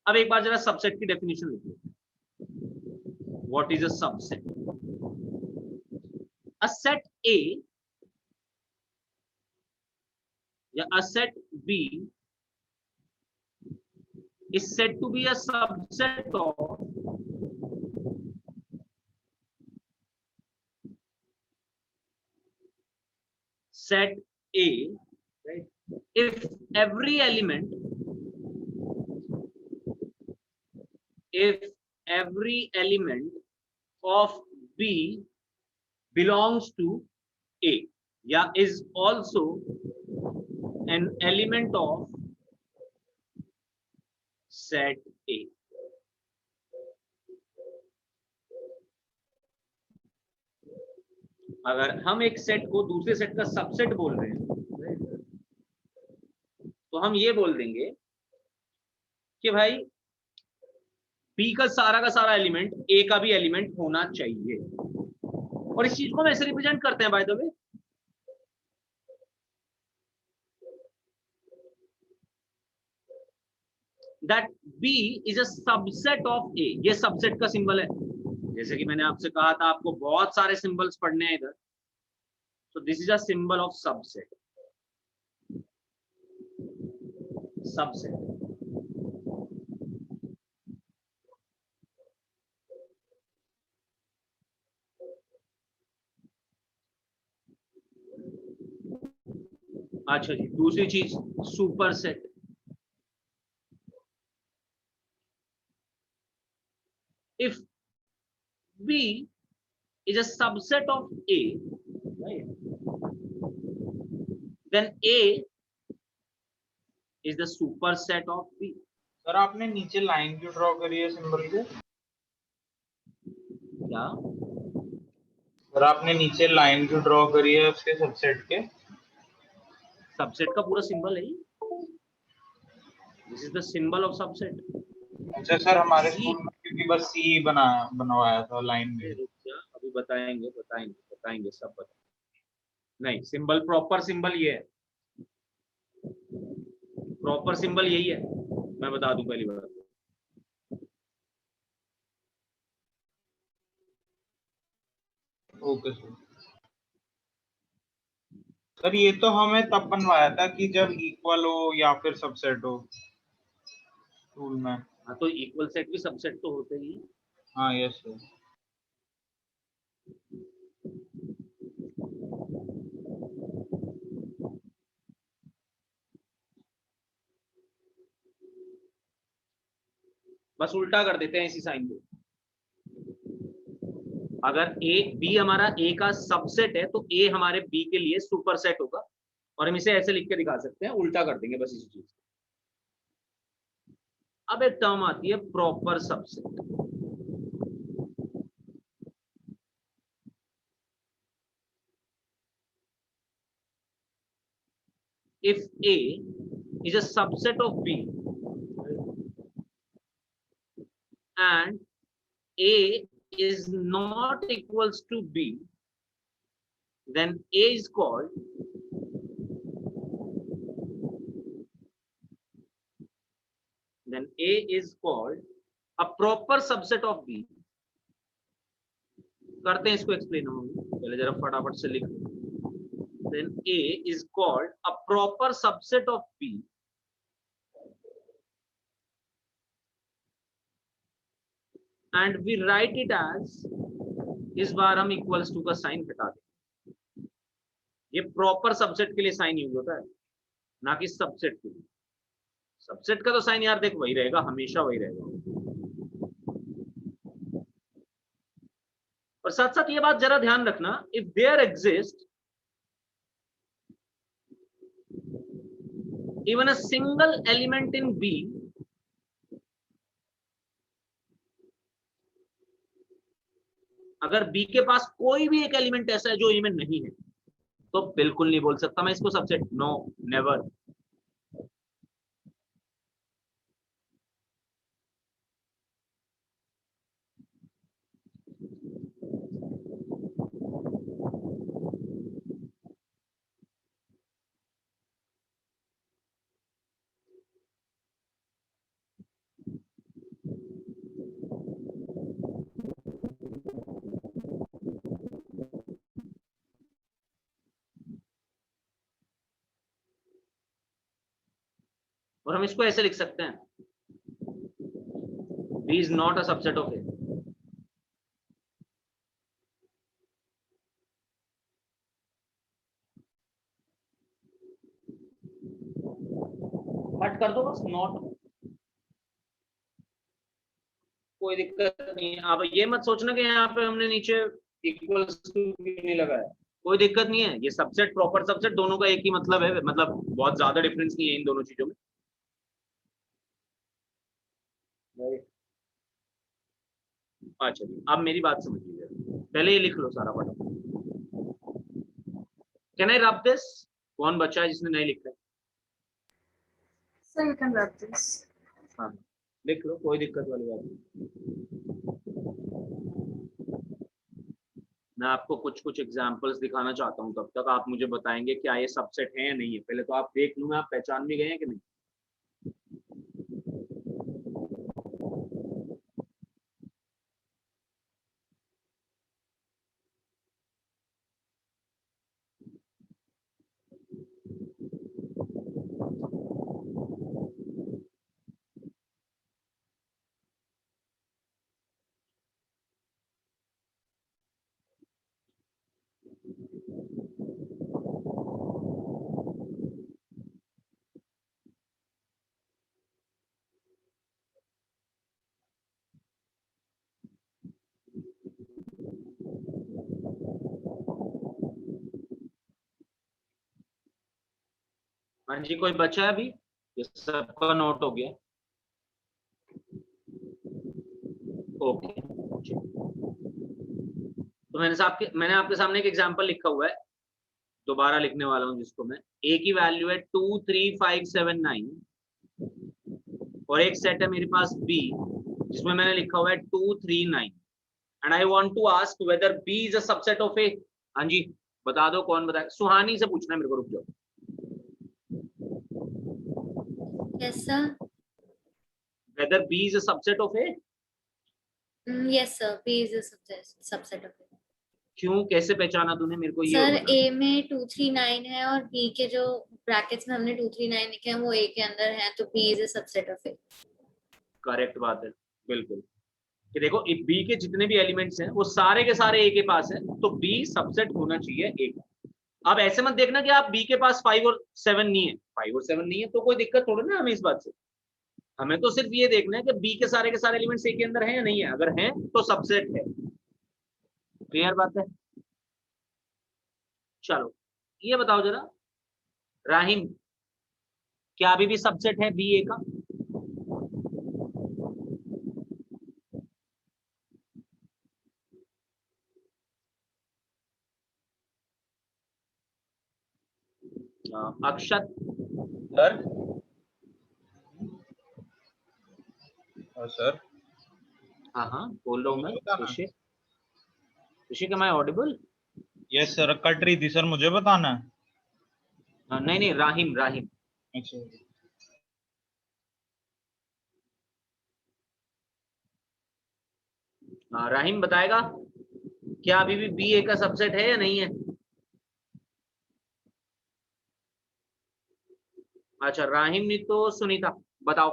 अब एक बार जरा सबसेट की डेफिनेशन लिखिए। What is a subset? A set A या a set B is said to be a subset of set A, right? If every element of B belongs to A, yeah, is also an element of set A. अगर हम एक set को दूसरे set का subset बोल रहे हैं, तो हम ये बोल देंगे कि भाई बी का सारा एलिमेंट ए का भी एलिमेंट होना चाहिए। और इस चीज को हम ऐसे रिप्रेजेंट करते हैं by the way, that B is a subset of A. ये सबसेट का सिंबल है, जैसे कि मैंने आपसे कहा था आपको बहुत सारे सिंबल्स पढ़ने हैं इधर। So this is a symbol of subset. Subset. अच्छा जी, दूसरी चीज super set. If B is a subset of A, right? Then A is the superset of B. Sir आपने नीचे लाइन क्यों ड्रॉ करी है सिंबल के? क्या सर आपने नीचे लाइन क्यों ड्रॉ करी है उसके सबसेट के? सबसेट का पूरा सिंबल है। This is the symbol of subset. अच्छा सर, हमारे स्कूल में क्योंकि बस सी बनवाया था लाइन में। अभी बताएंगे सब बताएंगे। नहीं, सिंबल प्रॉपर सिंबल ये है, प्रॉपर सिंबल यही है, मैं बता दूं पहली बार। Okay sir. सर ये तो हमें तब बनवाया था कि जब इक्वल हो या फिर सबसेट हो स्कूल में। हाँ, तो इक्वल सेट भी सबसेट तो होते ही। हाँ यस सर। बस उल्टा कर देते हैं इसी साइन को। अगर ए बी हमारा ए का सबसेट है, तो ए हमारे बी के लिए सुपर सेट होगा, और हम इसे ऐसे लिख के दिखा सकते हैं, उल्टा कर देंगे बस इसी चीज। अब एक टर्म आती है proper subset. If A is a subset of B and A is not equals to B, then A is called then A is called a proper subset of B. करते हैं इसको एक्सप्लेन हम पहले जरा फटाफट से लिख लो. Then A is called a proper subset of B and we write it as, इस बार हम इक्वल्स टू का साइन हटा दें. ये प्रॉपर सबसेट के लिए साइन यूज होता है, ना कि सबसेट के लिए. सबसेट का तो साइन यार देख वही रहेगा, हमेशा वही रहेगा. और साथ साथ ये बात जरा ध्यान रखना, if there exist even a single element in B, अगर बी के पास कोई भी एक एलिमेंट ऐसा है जो ए में नहीं है, तो बिल्कुल नहीं बोल सकता मैं इसको सबसेट. No, never. और हम इसको ऐसे लिख सकते हैं, B is not a subset of A. Cut कर दो बस, नॉट. कोई दिक्कत नहीं है. आप ये मत सोचना कि यहाँ पे हमने नीचे इक्वल्स टू नहीं लगाया, कोई दिक्कत नहीं है. ये सबसेट प्रॉपर सबसेट दोनों का एक ही मतलब है, मतलब बहुत ज्यादा डिफरेंस नहीं है इन दोनों चीजों में. अच्छा, अब मेरी बात समझ लीजिए, पहले ये लिख लो सारा फटाफट. Can I rub this? कौन बच्चा है जिसने नहीं लिखा है? Sir, you can rub this. हाँ, लिख लो, कोई दिक्कत वाली बात नहीं. मैं आपको कुछ कुछ एग्जांपल्स दिखाना चाहता हूँ, तब तक आप मुझे बताएंगे क्या ये सबसेट है या नहीं है. पहले तो आप देख लूँ आप पहचान भी गए हैं कि नहीं. हाँ जी, कोई बचा है अभी? ये सबका नोट हो गया? ओके. तो मैंने आपके सामने एक एग्जांपल लिखा हुआ है, दोबारा लिखने वाला हूँ जिसको मैं. ए की वैल्यू है 2 3 5 7 9 और एक सेट है मेरे पास बी जिसमें मैंने लिखा हुआ है 2 3 9 and I want to ask whether B is a subset of A. हाँ जी, बता दो, कौन बताए? सुहानी से पूछना है मेरे को, रुक जाओ. Yes, sir. Whether B is a subset of A? Yes, sir. B is a subset of A. क्यों, कैसे पहचाना तूने? मेरे को ये सर बता. A में 2 3 9 है और B के जो ब्रैकेट्स में हमने 2 3 9 लिखे हैं वो A के अंदर है, तो B is a subset of A. Correct बात है, बिल्कुल. कि देखो B के जितने भी एलिमेंट्स हैं वो सारे के सारे A के पास है, तो B सबसेट होना चाहिए A का. अब ऐसे मत देखना कि आप B के पास 5 और 7 नहीं है. 5 और 7 नहीं है तो कोई दिक्कत थोड़ी ना हमें इस बात से. हमें तो सिर्फ ये देखना है कि B के सारे एलिमेंट्स A के अंदर हैं या नहीं है. अगर हैं तो सबसेट है. क्लियर बात है? चलो ये बताओ जरा राहिम, क्या अभी भी सबसेट है B A का? अक्षत सर. सर. हाँ बोल रहा हूँ मैं. ऋषिक, am I audible? Yes sir, cut रही थी सर, मुझे बताना है. नहीं राहिम. अच्छा. राहिम बताएगा क्या अभी भी बी ए का सबसेट है या नहीं है? अच्छा राहिम नहीं तो सुनीता बताओ,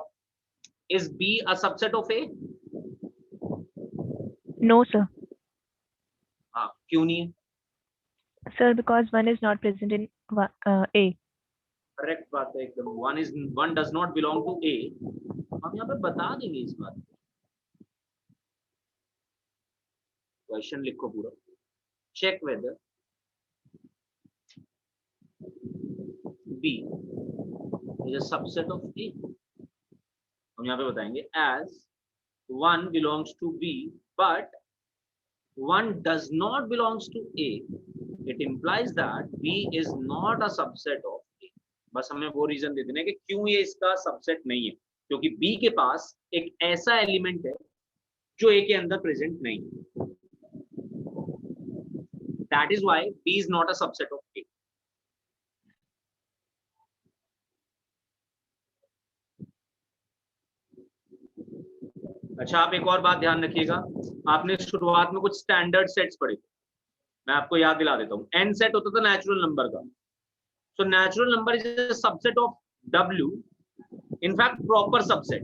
is be a subset of A? No, sir. हाँ क्यों नहीं है? Sir, because 1 is not present in A. Correct बात है एकदम, one does not belong to A. हम यहाँ पे बता देंगे इस बात। क्वेश्चन लिखो पूरा, check whether B is a subset of A. हम यहाँ पे बताएंगे as one belongs to B but one does not belongs to A, it implies that B is not a subset of A। बस हमें वो reason दे देना है कि क्यों ये इसका सबसेट नहीं है, क्योंकि B के पास एक ऐसा एलिमेंट है जो A के अंदर प्रेजेंट नहीं है। That is why B is not a subset of A। अच्छा आप एक और बात ध्यान रखिएगा, आपने शुरुआत में कुछ स्टैंडर्ड सेट्स पढ़े थे, मैं आपको याद दिला देता हूँ। n सेट होता था नेचुरल नंबर का, so natural number is a subset of W, in fact proper subset.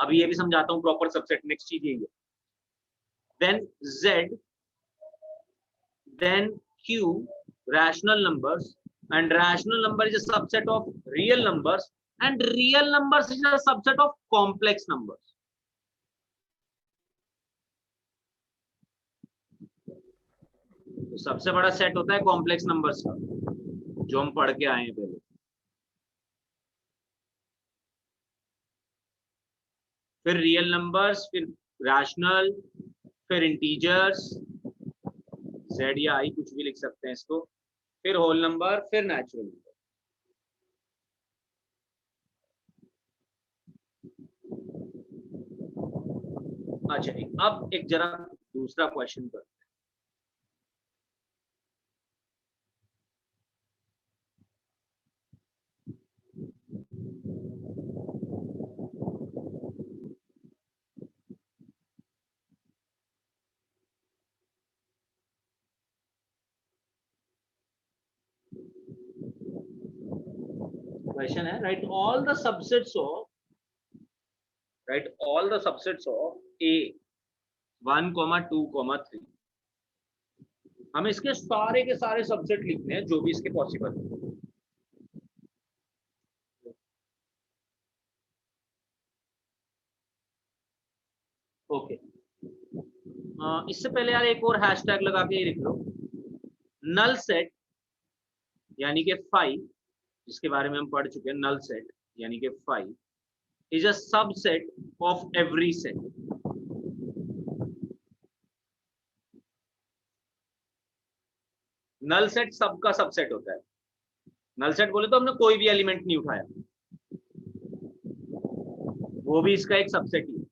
अब ये भी समझाता हूँ प्रॉपर सबसेट, नेक्स्ट चीज यही है। Then Z, then Q rational numbers, and rational number is a subset of real numbers, and real numbers is a subset of complex numbers। तो सबसे बड़ा सेट होता है कॉम्प्लेक्स नंबर्स का, जो हम पढ़ के आए हैं पहले। फिर रियल नंबर्स, फिर रैशनल, फिर इंटीजर्स, जेड या आई कुछ भी लिख सकते हैं इसको, फिर होल नंबर, फिर नेचुरल नंबर। अच्छा अब एक जरा दूसरा क्वेश्चन पर, क्वेश्चन है right all the subsets of A 1, 2, 3। हमें इसके सारे के सारे सबसेट लिखने हैं जो भी इसके पॉसिबल है। ओके इससे पहले यार एक और हैशटैग लगा के लिख लो, नल सेट यानी कि 5, जिसके बारे में हम पढ़ चुके हैं। नल सेट यानी कि 5 is a subset of every set. Null set सबका सबसेट होता है। नल सेट बोले तो हमने कोई भी एलिमेंट नहीं उठाया, वो भी इसका एक सबसेट ही है,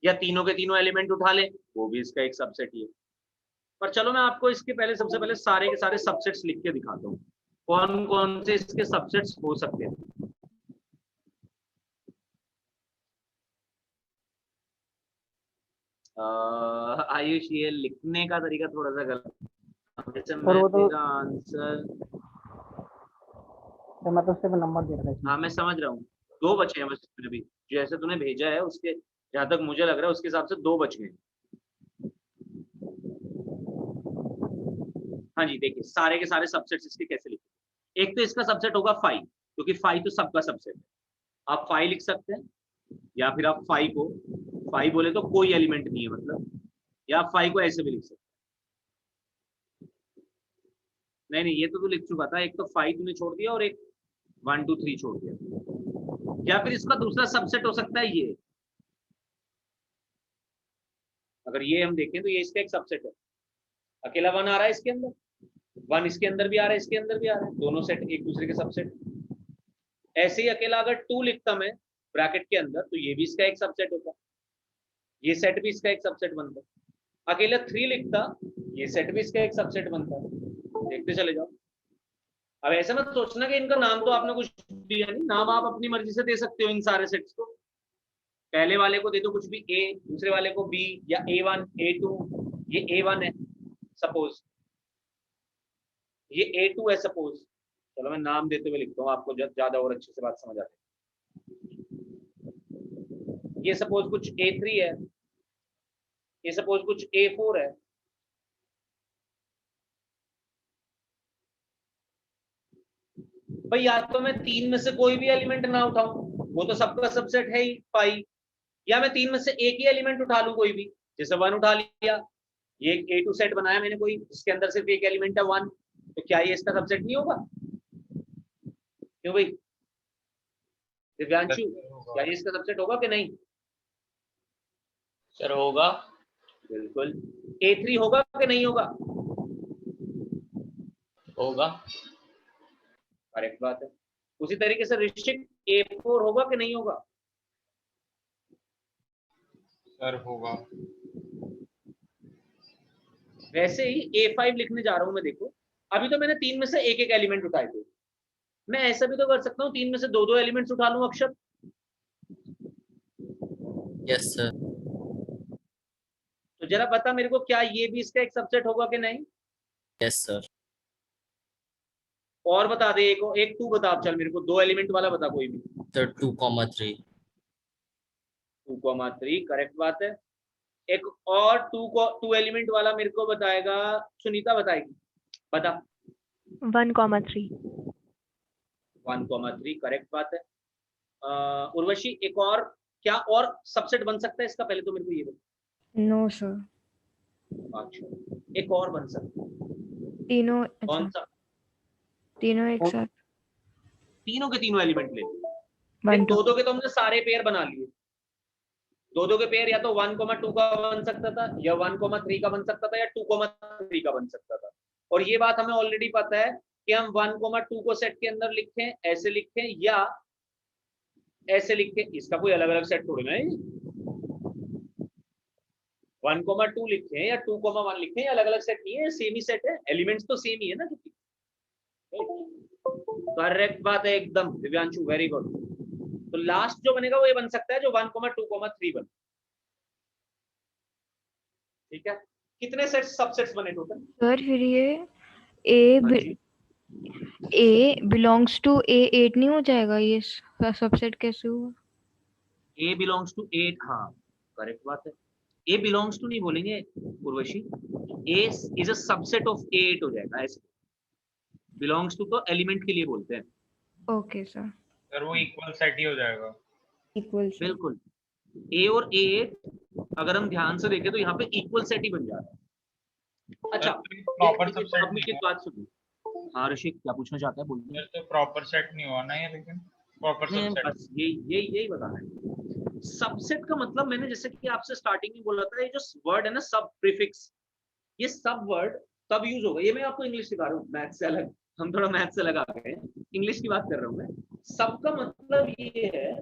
या तीनों के तीनों एलिमेंट उठा ले वो भी इसका एक सबसेट ही है। पर चलो मैं आपको इसके पहले सबसे पहले सारे के सारे सबसेट्स लिख के दिखाता हूँ, कौन कौन से इसके सबसेट्स हो सकते हैं। आयुष ये लिखने का तरीका थोड़ा सा गलत, आंसर मैं तो सिर्फ नंबर दे रहा था। हाँ मैं समझ रहा हूँ, 2 बचे हैं बस इसमें भी, जैसे तूने भेजा है उसके जहां तक मुझे लग रहा है उसके हिसाब से 2 बच गए। हाँ जी देखिए सारे के सारे सबसेट्स इसके कैसे लिखे। एक तो इसका सबसेट होगा 5, क्योंकि 5 तो सबका सबसेट है। आप 5 लिख सकते हैं, या फिर आप 5 को 5 बोले तो कोई एलिमेंट नहीं है मतलब, या आप 5 को ऐसे भी लिख सकते हैं। नहीं ये तो तू लिख चुका था, एक तो 5 तूने छोड़ दिया और एक 1, 2, 3 छोड़ दिया। या फिर इसका दूसरा सबसेट हो सकता है ये, अगर ये हम देखें तो ये इसका एक सबसेट है। अकेला 1 आ रहा है इसके अंदर, 1 इसके अंदर भी आ रहा है, इसके अंदर भी आ रहा है, दोनों सेट एक दूसरे के सबसेट। ऐसे ही अकेला अगर 2 लिखता मैं ब्रैकेट के अंदर तो ये भी इसका एक सबसेट होता, ये सेट भी इसका एक सबसेट बनता। अकेला 3 लिखता ये सेट भी इसका एक सबसेट बनता। देखते चले जाओ। अब ऐसे मत सोचना कि इनका नाम तो आपने कुछ दिया नहीं, नाम आप अपनी मर्जी से दे सकते हो इन सारे सेट्स को। पहले वाले को दे दो कुछ भी A, दूसरे वाले को B या A1 A2, ये A1 है सपोज, ये A2 है सपोज। चलो मैं नाम देते हुए लिखता हूँ, आपको ज्यादा और अच्छे से बात समझ आती है। ये सपोज कुछ A3 है, ये सपोज कुछ A4 है। भाई या तो मैं तीन में से कोई भी एलिमेंट ना उठाऊं, वो तो सबका सबसेट है ही पाई, या मैं तीन में से एक ही एलिमेंट उठा लूं कोई भी, जैसे 1 उठा लिया, ये A2 सेट बनाया मैंने कोई जिसके अंदर सिर्फ एक एलिमेंट है 1, तो क्या ये इसका सबसेट नहीं होगा? क्यों भाई दिव्यांशु, क्या ये इसका सबसेट होगा कि नहीं? सर होगा। बिल्कुल। A3 होगा कि नहीं होगा? होगा। करेक्ट बात है। उसी तरीके से ऋषिक A4 होगा कि नहीं होगा? सर होगा। वैसे ही A5 लिखने जा रहा हूं मैं, देखो अभी तो मैंने तीन में से एक एक एलिमेंट उठाए थे, मैं ऐसा भी तो कर सकता हूँ तीन में से दो दो एलिमेंट्स उठा लूं अक्षर। Yes sir. तो जरा बता मेरे को, क्या ये भी इसका एक सबसेट होगा कि नहीं? Yes sir. और बता दे, एक तू बता, चल मेरे को दो एलिमेंट वाला बता कोई भी। सर 2,3। 2,3 करेक्ट बात है। एक और टू एलिमेंट वाला मेरे को बताएगा, सुनीता बताएगी, बता। 1,3। 1,3 करेक्ट बात है। उर्वशी एक और, क्या और सबसेट बन सकता है इसका, पहले तो मेरे को ये बता। No sir. अच्छा, एक और बन सकता है। तीनों, कौन अच्छा सा? तीनों एक साथ। तीनों के तीनों एलिमेंट ले, 1 2। दो दो के तो हमने सारे पेयर बना लिए। दो दो के पेयर या तो 1,2 का बन सकता था, या 1,3 का बन सकता था, या 2,3 का बन सकता था। और ये बात हमें ऑलरेडी पता है कि हम 1,2 को सेट के अंदर लिखें, ऐसे लिखें या ऐसे लिखें, इसका कोई अलग अलग सेट थोड़ी ना है। 1,2 लिखें या 2,1 लिखें, अलग अलग सेट नहीं है, सेम ही सेट है, एलिमेंट्स तो सेम ही है ना। करेक्ट बात है एकदम दिव्यांशु, वेरी गुड। तो लास्ट जो बनेगा वो ये बन सकता है जो 1,2,3 बने। ठीक है, कितने सेट सबसेट्स बने टोटल? सर फिर ये A belongs to A8 नहीं हो जाएगा, ये सबसेट कैसे हुआ? A belongs to 8, हाँ करेक्ट बात है। A belongs to नहीं बोलेंगे Urvashi, A is a subset of A8 हो जाएगा ऐसे। belongs to तो एलिमेंट के लिए बोलते हैं। Okay sir. सर वो इक्वल सेट ही हो जाएगा। इक्वल। बिल्कुल, A और A8 अगर हम ध्यान से देखें तो यहाँ पे इक्वल सेट ही बन जाता है। अच्छा, प्रॉपर सबसेट अपनी की बात सुनिए। हाँ ऋषिक क्या पूछना चाहता है, बोलिए। सर तो प्रॉपर सेट नहीं हुआ ना ये, लेकिन प्रॉपर सबसेट। बस यही बताना है। सबसेट का मतलब मैंने जैसे कि आपसे स्टार्टिंग में बोला था, ये जो वर्ड है ना सब प्रीफिक्स, ये सब वर्ड तब यूज होगा। ये मैं आपको इंग्लिश सिखा रहा हूँ, मैथ से अलग, हम थोड़ा मैथ से लगा गए, इंग्लिश की बात कर रहा हूँ मैं। सब का मतलब ये है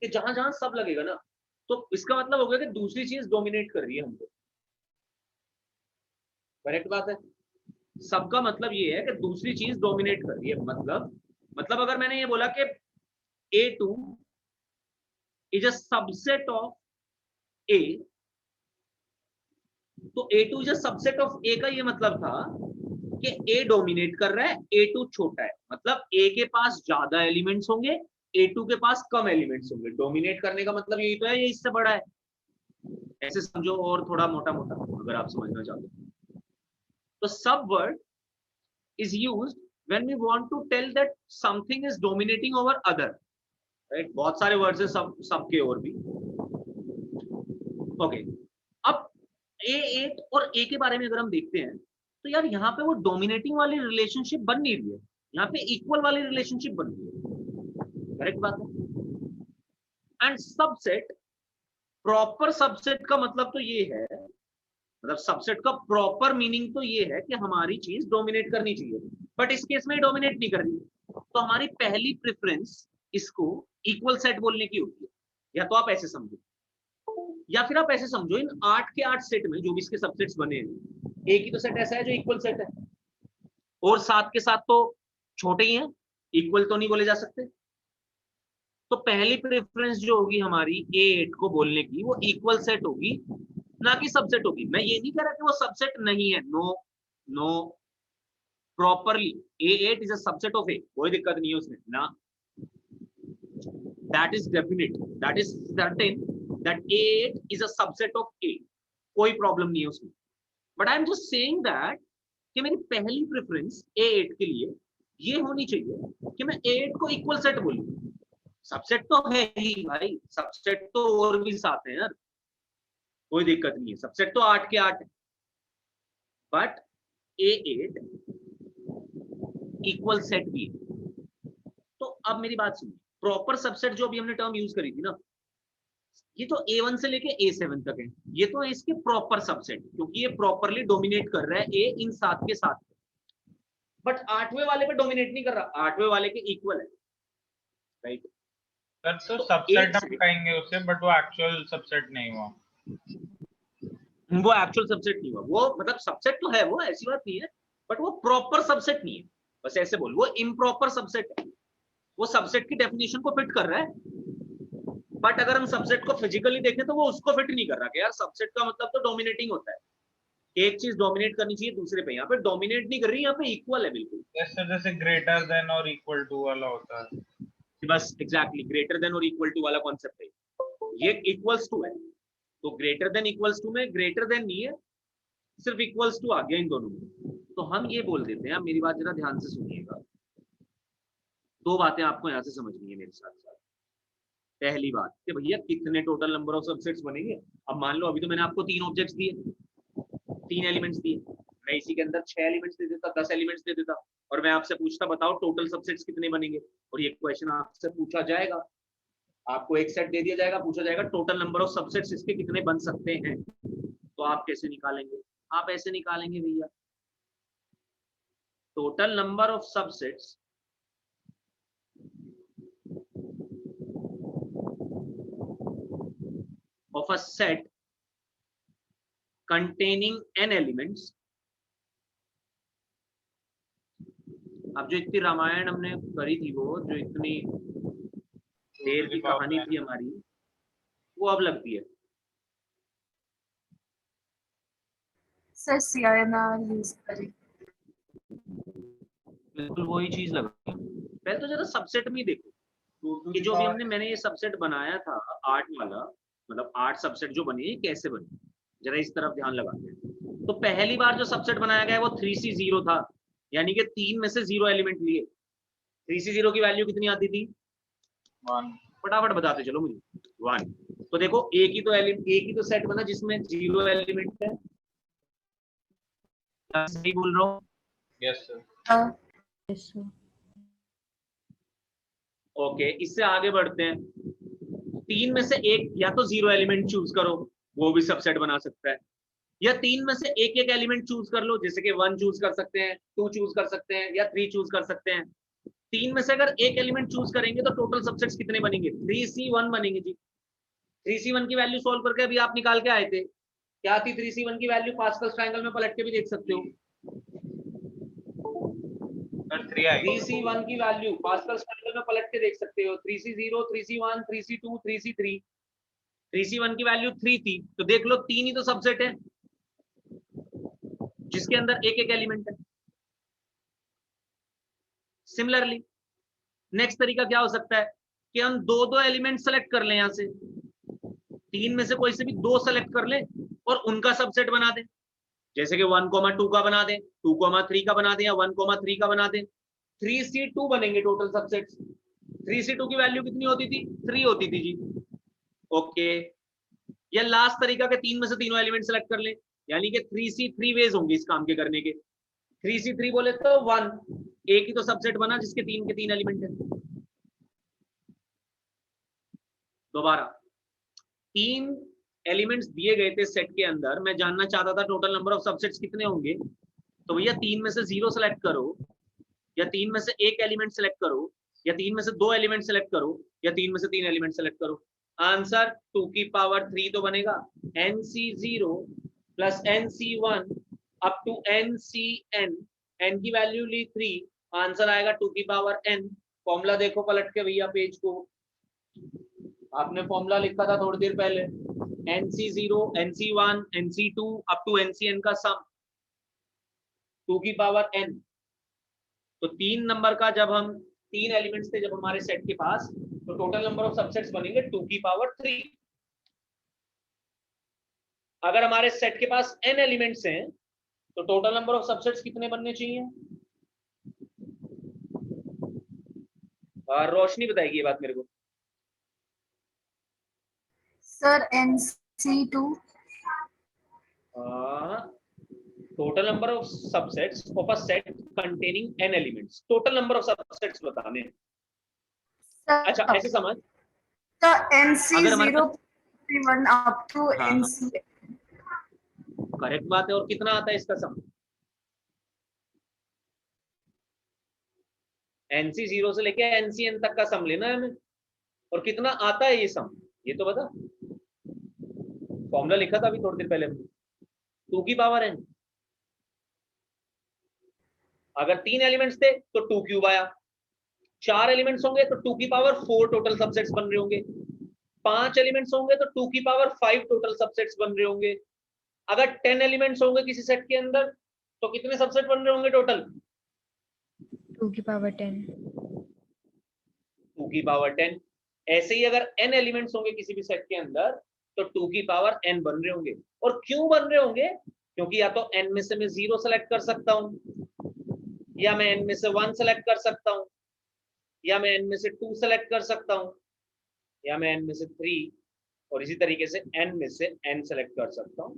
कि जहां जहां सब लगेगा ना, तो इसका मतलब हो गया कि दूसरी चीज डोमिनेट कर रही है हमको। करेक्ट बात है। सबका मतलब ये है कि दूसरी चीज डोमिनेट कर रही है। मतलब अगर मैंने ये बोला कि A2 is a subset of A, तो A2 is a subset of A का ये मतलब था कि A डोमिनेट कर रहा है, A2 छोटा है, मतलब A के पास ज्यादा एलिमेंट्स होंगे, A2 के पास कम एलिमेंट्स होंगे। डोमिनेट करने का मतलब यही तो है, ये इससे बड़ा है। ऐसे समझो, और थोड़ा मोटा मोटा अगर आप समझना चाहते हो तो सब word is used when we want to tell that something is dominating over other, right? बहुत सारे वर्ड्स हैं सब के और भी। ओके, अब A8 और A के बारे में अगर हम देखते हैं तो यार यहाँ पे वो डोमिनेटिंग वाली रिलेशनशिप बन नहीं रही है, यहाँ पे इक्वल वाली रिलेशनशिप बन रही है। करेक्ट बात है। एंड सबसेट, प्रॉपर सबसेट का मतलब तो ये है, मतलब सबसेट का प्रॉपर मीनिंग तो ये है कि हमारी चीज डोमिनेट करनी चाहिए, बट इस केस में डोमिनेट नहीं कर रही, तो हमारी पहली प्रेफरेंस इसको इक्वल सेट बोलने की होती है। या तो आप ऐसे समझो, या फिर आप ऐसे समझो, इन 8 के 8 सेट में जो भी इसके सबसेट्स बने हैं, एक ही तो सेट ऐसा है जो इक्वल सेट है, और 7 के 7 तो छोटे ही हैं, इक्वल तो नहीं बोले जा सकते। तो पहली प्रेफरेंस जो होगी हमारी A8 को बोलने की, वो इक्वल सेट होगी, ना कि सबसेट होगी। मैं ये नहीं कह रहा कि वो सबसेट नहीं है, no no, properly A8 is a subset of A, कोई दिक्कत नहीं है उसमें ना, that is definite, that is certain that A8 is a subset of A, कोई प्रॉब्लम नहीं है उसमें। But I am just saying that कि मेरी पहली प्रेफरेंस A8 के लिए ये होनी चाहिए कि मैं A8 को इक्वल सेट बोलूं। सबसेट तो है ही भाई, सबसेट तो और भी साथ है यार, कोई दिक्कत नहीं है, सबसेट तो 8 के 8 है, बट A8 इक्वल सेट भी है। तो अब मेरी बात सुनिए, प्रॉपर सबसेट जो अभी हमने टर्म यूज करी थी ना, ये तो A1 से लेके A7 तक है, ये तो है इसके प्रॉपर सबसेट, क्योंकि ये प्रॉपरली डोमिनेट कर रहा है A इन 7 के साथ, बट 8वें वाले पे डोमिनेट नहीं कर रहा, 8वें वाले के इक्वल है, राइट? सर तो सबसेट हम कहेंगे उसे, बट वो एक्चुअल सबसेट नहीं हुआ, वो एक्चुअल सबसेट नहीं हुआ, वो मतलब सबसेट तो है, वो ऐसी बात नहीं है, बट वो प्रॉपर सबसेट नहीं है, बस ऐसे बोल, वो इम्प्रॉपर सबसेट है, वो सबसेट की डेफिनेशन को फिट कर रहा है, बट अगर हम सबसेट को फिजिकली देखें तो वो उसको फिट नहीं कर रहा कि यार सबसेट का मतलब तो डोमिनेटिंग होता है, एक चीज डोमिनेट करनी चाहिए दूसरे पे, यहाँ पे डोमिनेट नहीं कर रही, यहाँ पे इक्वल है बिल्कुल, जैसे ग्रेटर देन और इक्वल टू वाला होता है, बस एग्जैक्टली ग्रेटर देन और इक्वल टू वाला कॉन्सेप्ट है, ये इक्वल्स टू है, तो ग्रेटर देन इक्वल्स टू में ग्रेटर देन नहीं है, सिर्फ इक्वल्स टू आ गया इन दोनों में। तो हम ये बोल देते हैं, मेरी बात जरा ध्यान से सुनिएगा, दो बातें आपको यहाँ से समझनी है मेरे साथ साथ। पहली बात कि भैया कितने टोटल नंबर ऑफ सबसेट्स बनेंगे। अब मान लो अभी तो मैंने आपको 3 ऑब्जेक्ट्स दिए, 3 एलिमेंट्स दिए, मैं इसी के अंदर 6 एलिमेंट्स दे देता, 10 एलिमेंट्स दे देता, और मैं आपसे पूछता बताओ टोटल सबसेट्स कितने बनेंगे, और ये क्वेश्चन आपसे पूछा जाएगा, आपको एक सेट दे दिया जाएगा, पूछा जाएगा टोटल नंबर ऑफ सबसेट्स इसके कितने बन सकते हैं, तो आप कैसे निकालेंगे? आप ऐसे निकालेंगे भैया, total number of subsets of a set containing n elements। अब जो इतनी रामायण हमने करी थी, वो जो इतनी देर की कहानी थी हमारी, वो अब लगती है सर CRNR यूज करें, बिल्कुल वही चीज लगती है। पहले तो जरा सबसेट में देखो कि जो भी मैंने ये सबसेट बनाया था 8 वाला, मतलब 8 सबसेट जो बने कैसे बने, जरा इस तरफ ध्यान लगाते हैं। तो पहली बार जो सबसेट बनाया गया वो 3C0 था, यानी कि 3 में से 0 एलिमेंट लिए। 3C0 की वैल्यू कितनी आती थी? 1। फटाफट बताते चलो मुझे, 1। तो देखो एक ही तो सेट बना जिसमें 0 एलिमेंट है, सही बोल रहा हूँ? Yes sir. ओके, इससे आगे बढ़ते हैं। 3 में से एक या तो 0 एलिमेंट चूज करो, वो भी सबसेट बना सकता है, या 3 में से एक एक एलिमेंट चूज कर लो, जैसे कि 1 चूज कर सकते हैं, 2 चूज कर सकते हैं, या 3 चूज कर सकते हैं। 3 में से अगर एक एलिमेंट चूज करेंगे तो टोटल सबसेट्स कितने बनेंगे? 3C1 बनेंगे जी। 3C1 की वैल्यू सॉल्व करके अभी आप निकाल के आए थे, क्या थी 3C1 की वैल्यू? पास्कल ट्रायंगल में पलट के भी देख सकते हो। 3C1 की वैल्यू पास्कल ट्रायंगल में पलट के देख सकते हो, 3C0, 3C1, 3C2, 3C3। 3C1 की वैल्यू 3 थी, तो देख लो 3 ही तो सबसेट है जिसके अंदर एक एक एलिमेंट है। सिमिलरली नेक्स्ट तरीका क्या हो सकता है कि हम दो एलिमेंट सेलेक्ट कर लें, यहां से 3 में से कोई से भी 2 सेलेक्ट कर लें और उनका सबसेट बना दें, जैसे कि 1,2 का बना दें, 2,3 का बना दें, या 1,3 का बना दें। 3C2 बनेंगे टोटल सबसेट्स। 3C2 की वैल्यू कितनी होती थी? 3 होती थी जी। ओके, या लास्ट तरीका के 3 में से तीनों एलिमेंट सेलेक्ट कर लें, यानी कि 3C3 वेज होंगे इस काम के करने के। 3C3 बोले तो 1, एक ही तो सबसेट बना जिसके 3 के 3 एलिमेंट है। दोबारा 3 एलिमेंट्स दिए गए थे सेट के अंदर, मैं जानना चाहता था टोटल नंबर ऑफ सबसेट्स कितने होंगे, तो भैया 3 में से 0 सेलेक्ट करो, या 3 में से एक एलिमेंट सेलेक्ट करो, या 3 में से 2 एलिमेंट सेलेक्ट करो, या 3 में से 3 एलिमेंट सेलेक्ट करो। आंसर 2 की पावर 3 तो बनेगा, NC0 plus NC1 up to NCN, n की वैल्यू ली 3, आंसर आएगा 2 की पावर n। फॉर्मूला देखो पलट के भैया पेज को, आपने फॉर्मूला लिखा था थोड़ी देर पहले, NC0, NC1, NC2 up to NCN का सम 2 की पावर n। तो 3 नंबर का जब हम 3 एलिमेंट्स थे जब हमारे सेट के पास, तो टोटल नंबर ऑफ सबसेट्स बनेंगे 2 की पावर 3। अगर हमारे सेट के पास n एलिमेंट्स हैं तो टोटल नंबर ऑफ सबसेट्स कितने बनने चाहिए? रोशनी बताएगी ये बात मेरे को। Sir NC2। Total number of subsets of a set containing n elements, total number of subsets बताने हैं। अच्छा ऐसे समझ, तो अगर हमारे NC0 1 अप टू हाँ, NC। करेक्ट बात है। और कितना आता है इसका सम? NC0 से लेके NCN तक का सम लेना है हमें। और कितना आता है ये सम, ये तो बता। फॉर्मूला लिखा था अभी थोड़ी देर पहले, 2 की पावर n। अगर 3 एलिमेंट्स थे तो 2 क्यूब आया, 4 एलिमेंट्स होंगे तो 2 की पावर 4 टोटल सबसेट्स बन रहे होंगे, 5 एलिमेंट्स होंगे तो 2 की पावर 5 टोटल सबसेट्स बन रहे होंगे। अगर 10 एलिमेंट्स होंगे किसी सेट के अंदर तो कितने सबसेट बन रहे होंगे टोटल? 2 की पावर 10। 2 की पावर 10। ऐसे ही अगर n एलिमेंट्स होंगे किसी भी सेट के अंदर तो 2 की पावर n बन रहे होंगे। और क्यों बन रहे होंगे? क्योंकि या तो n में से मैं 0 सेलेक्ट कर सकता हूं, या मैं n में से 1 सेलेक्ट कर सकता हूं, या मैं n में से 2 सेलेक्ट कर सकता हूं, या मैं n में से 3, और इसी तरीके से n में से n सेलेक्ट कर सकता हूं,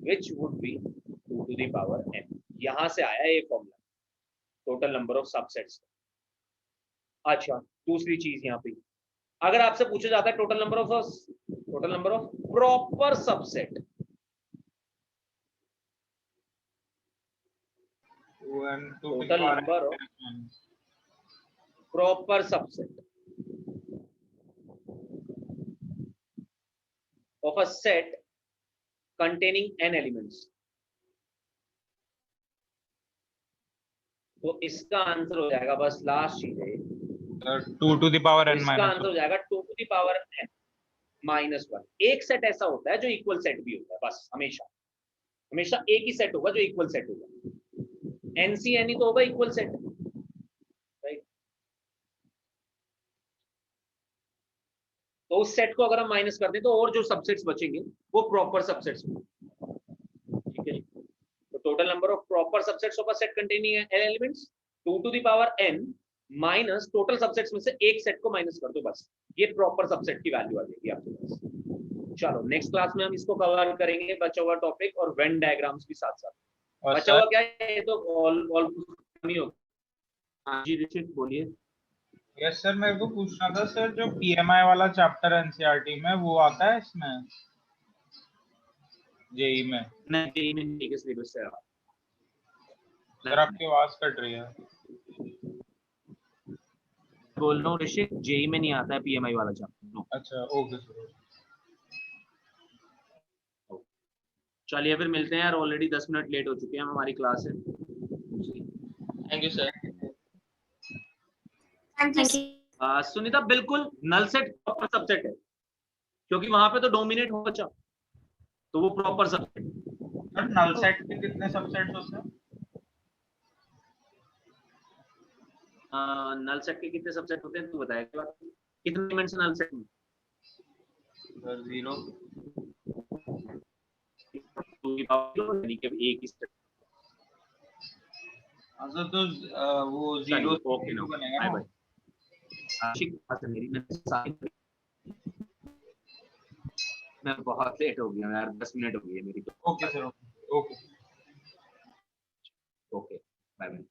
which would be 2 to the power n। यहां से आया ये formula total number of subsets. अच्छा दूसरी चीज यहाँ पे, अगर आपसे पूछा जाता है total number of proper subset, total number of proper subset of a set containing n elements, तो इसका आंसर हो जाएगा, बस लास्ट चीज है, 2 to the power n इसका minus आंसर हो जाएगा 2 to the power n minus 1। एक सेट ऐसा होता है जो इक्वल सेट भी होता है, बस हमेशा एक ही सेट होगा जो इक्वल सेट होगा। NCN ही तो होगा इक्वल सेट, राइट? तो उस सेट को अगर हम माइनस कर दें तो और जो सबसेट्स बचेंगे वो प्रॉपर सबसेट्स होंगे, ठीक है? तो total number of proper subsets of a set containing n elements 2 to the power n minus total subsets में से एक सेट को माइनस कर दो, बस ये प्रॉपर सबसेट की वैल्यू आ जाएगी आपके पास। चलो नेक्स्ट क्लास में हम इसको कवर करेंगे, बचा हुआ टॉपिक और वेन डायग्राम्स भी साथ साथ। बचा हुआ क्या है, ये तो ऑल नहीं होगा। हाँ जी ऋषिक बोलिए। यस सर, मेरे को पूछना था सर, जो PMI वाला चैप्टर NCERT में वो आता है इसमें जेई में? नहीं जेई में नहीं है, सिलेबस से सर आपकी आवाज कट रही है। बोल रहा हूँ ऋषिक, जेई में नहीं आता है PMI वाला चैप्टर। अच्छा ओके सर। चलिए फिर मिलते हैं यार, ऑलरेडी 10 मिनट लेट हो चुके हैं, हमारी क्लास है। Thank you sir. Thank you. Sunita बिल्कुल नल सेट प्रॉपर सबसेट है, क्योंकि वहां पे तो डोमिनेट हो बचा, तो वो proper subset. Sir null set के कितने सबसेट्स होते हैं? नल सेट के कितने सबसेट होते हैं तू बताएगा, कितने एलिमेंट्स नल सेट में? सर 0। यानी कि एक ही सेट। अच्छा तो वो 0 ओके नो बनेगा बाय ना? बाय। आशिक बात है मेरी, मैं बहुत लेट हो गया यार, 10 मिनट हो गई है मेरी तो। Okay sir okay. Okay bye bye.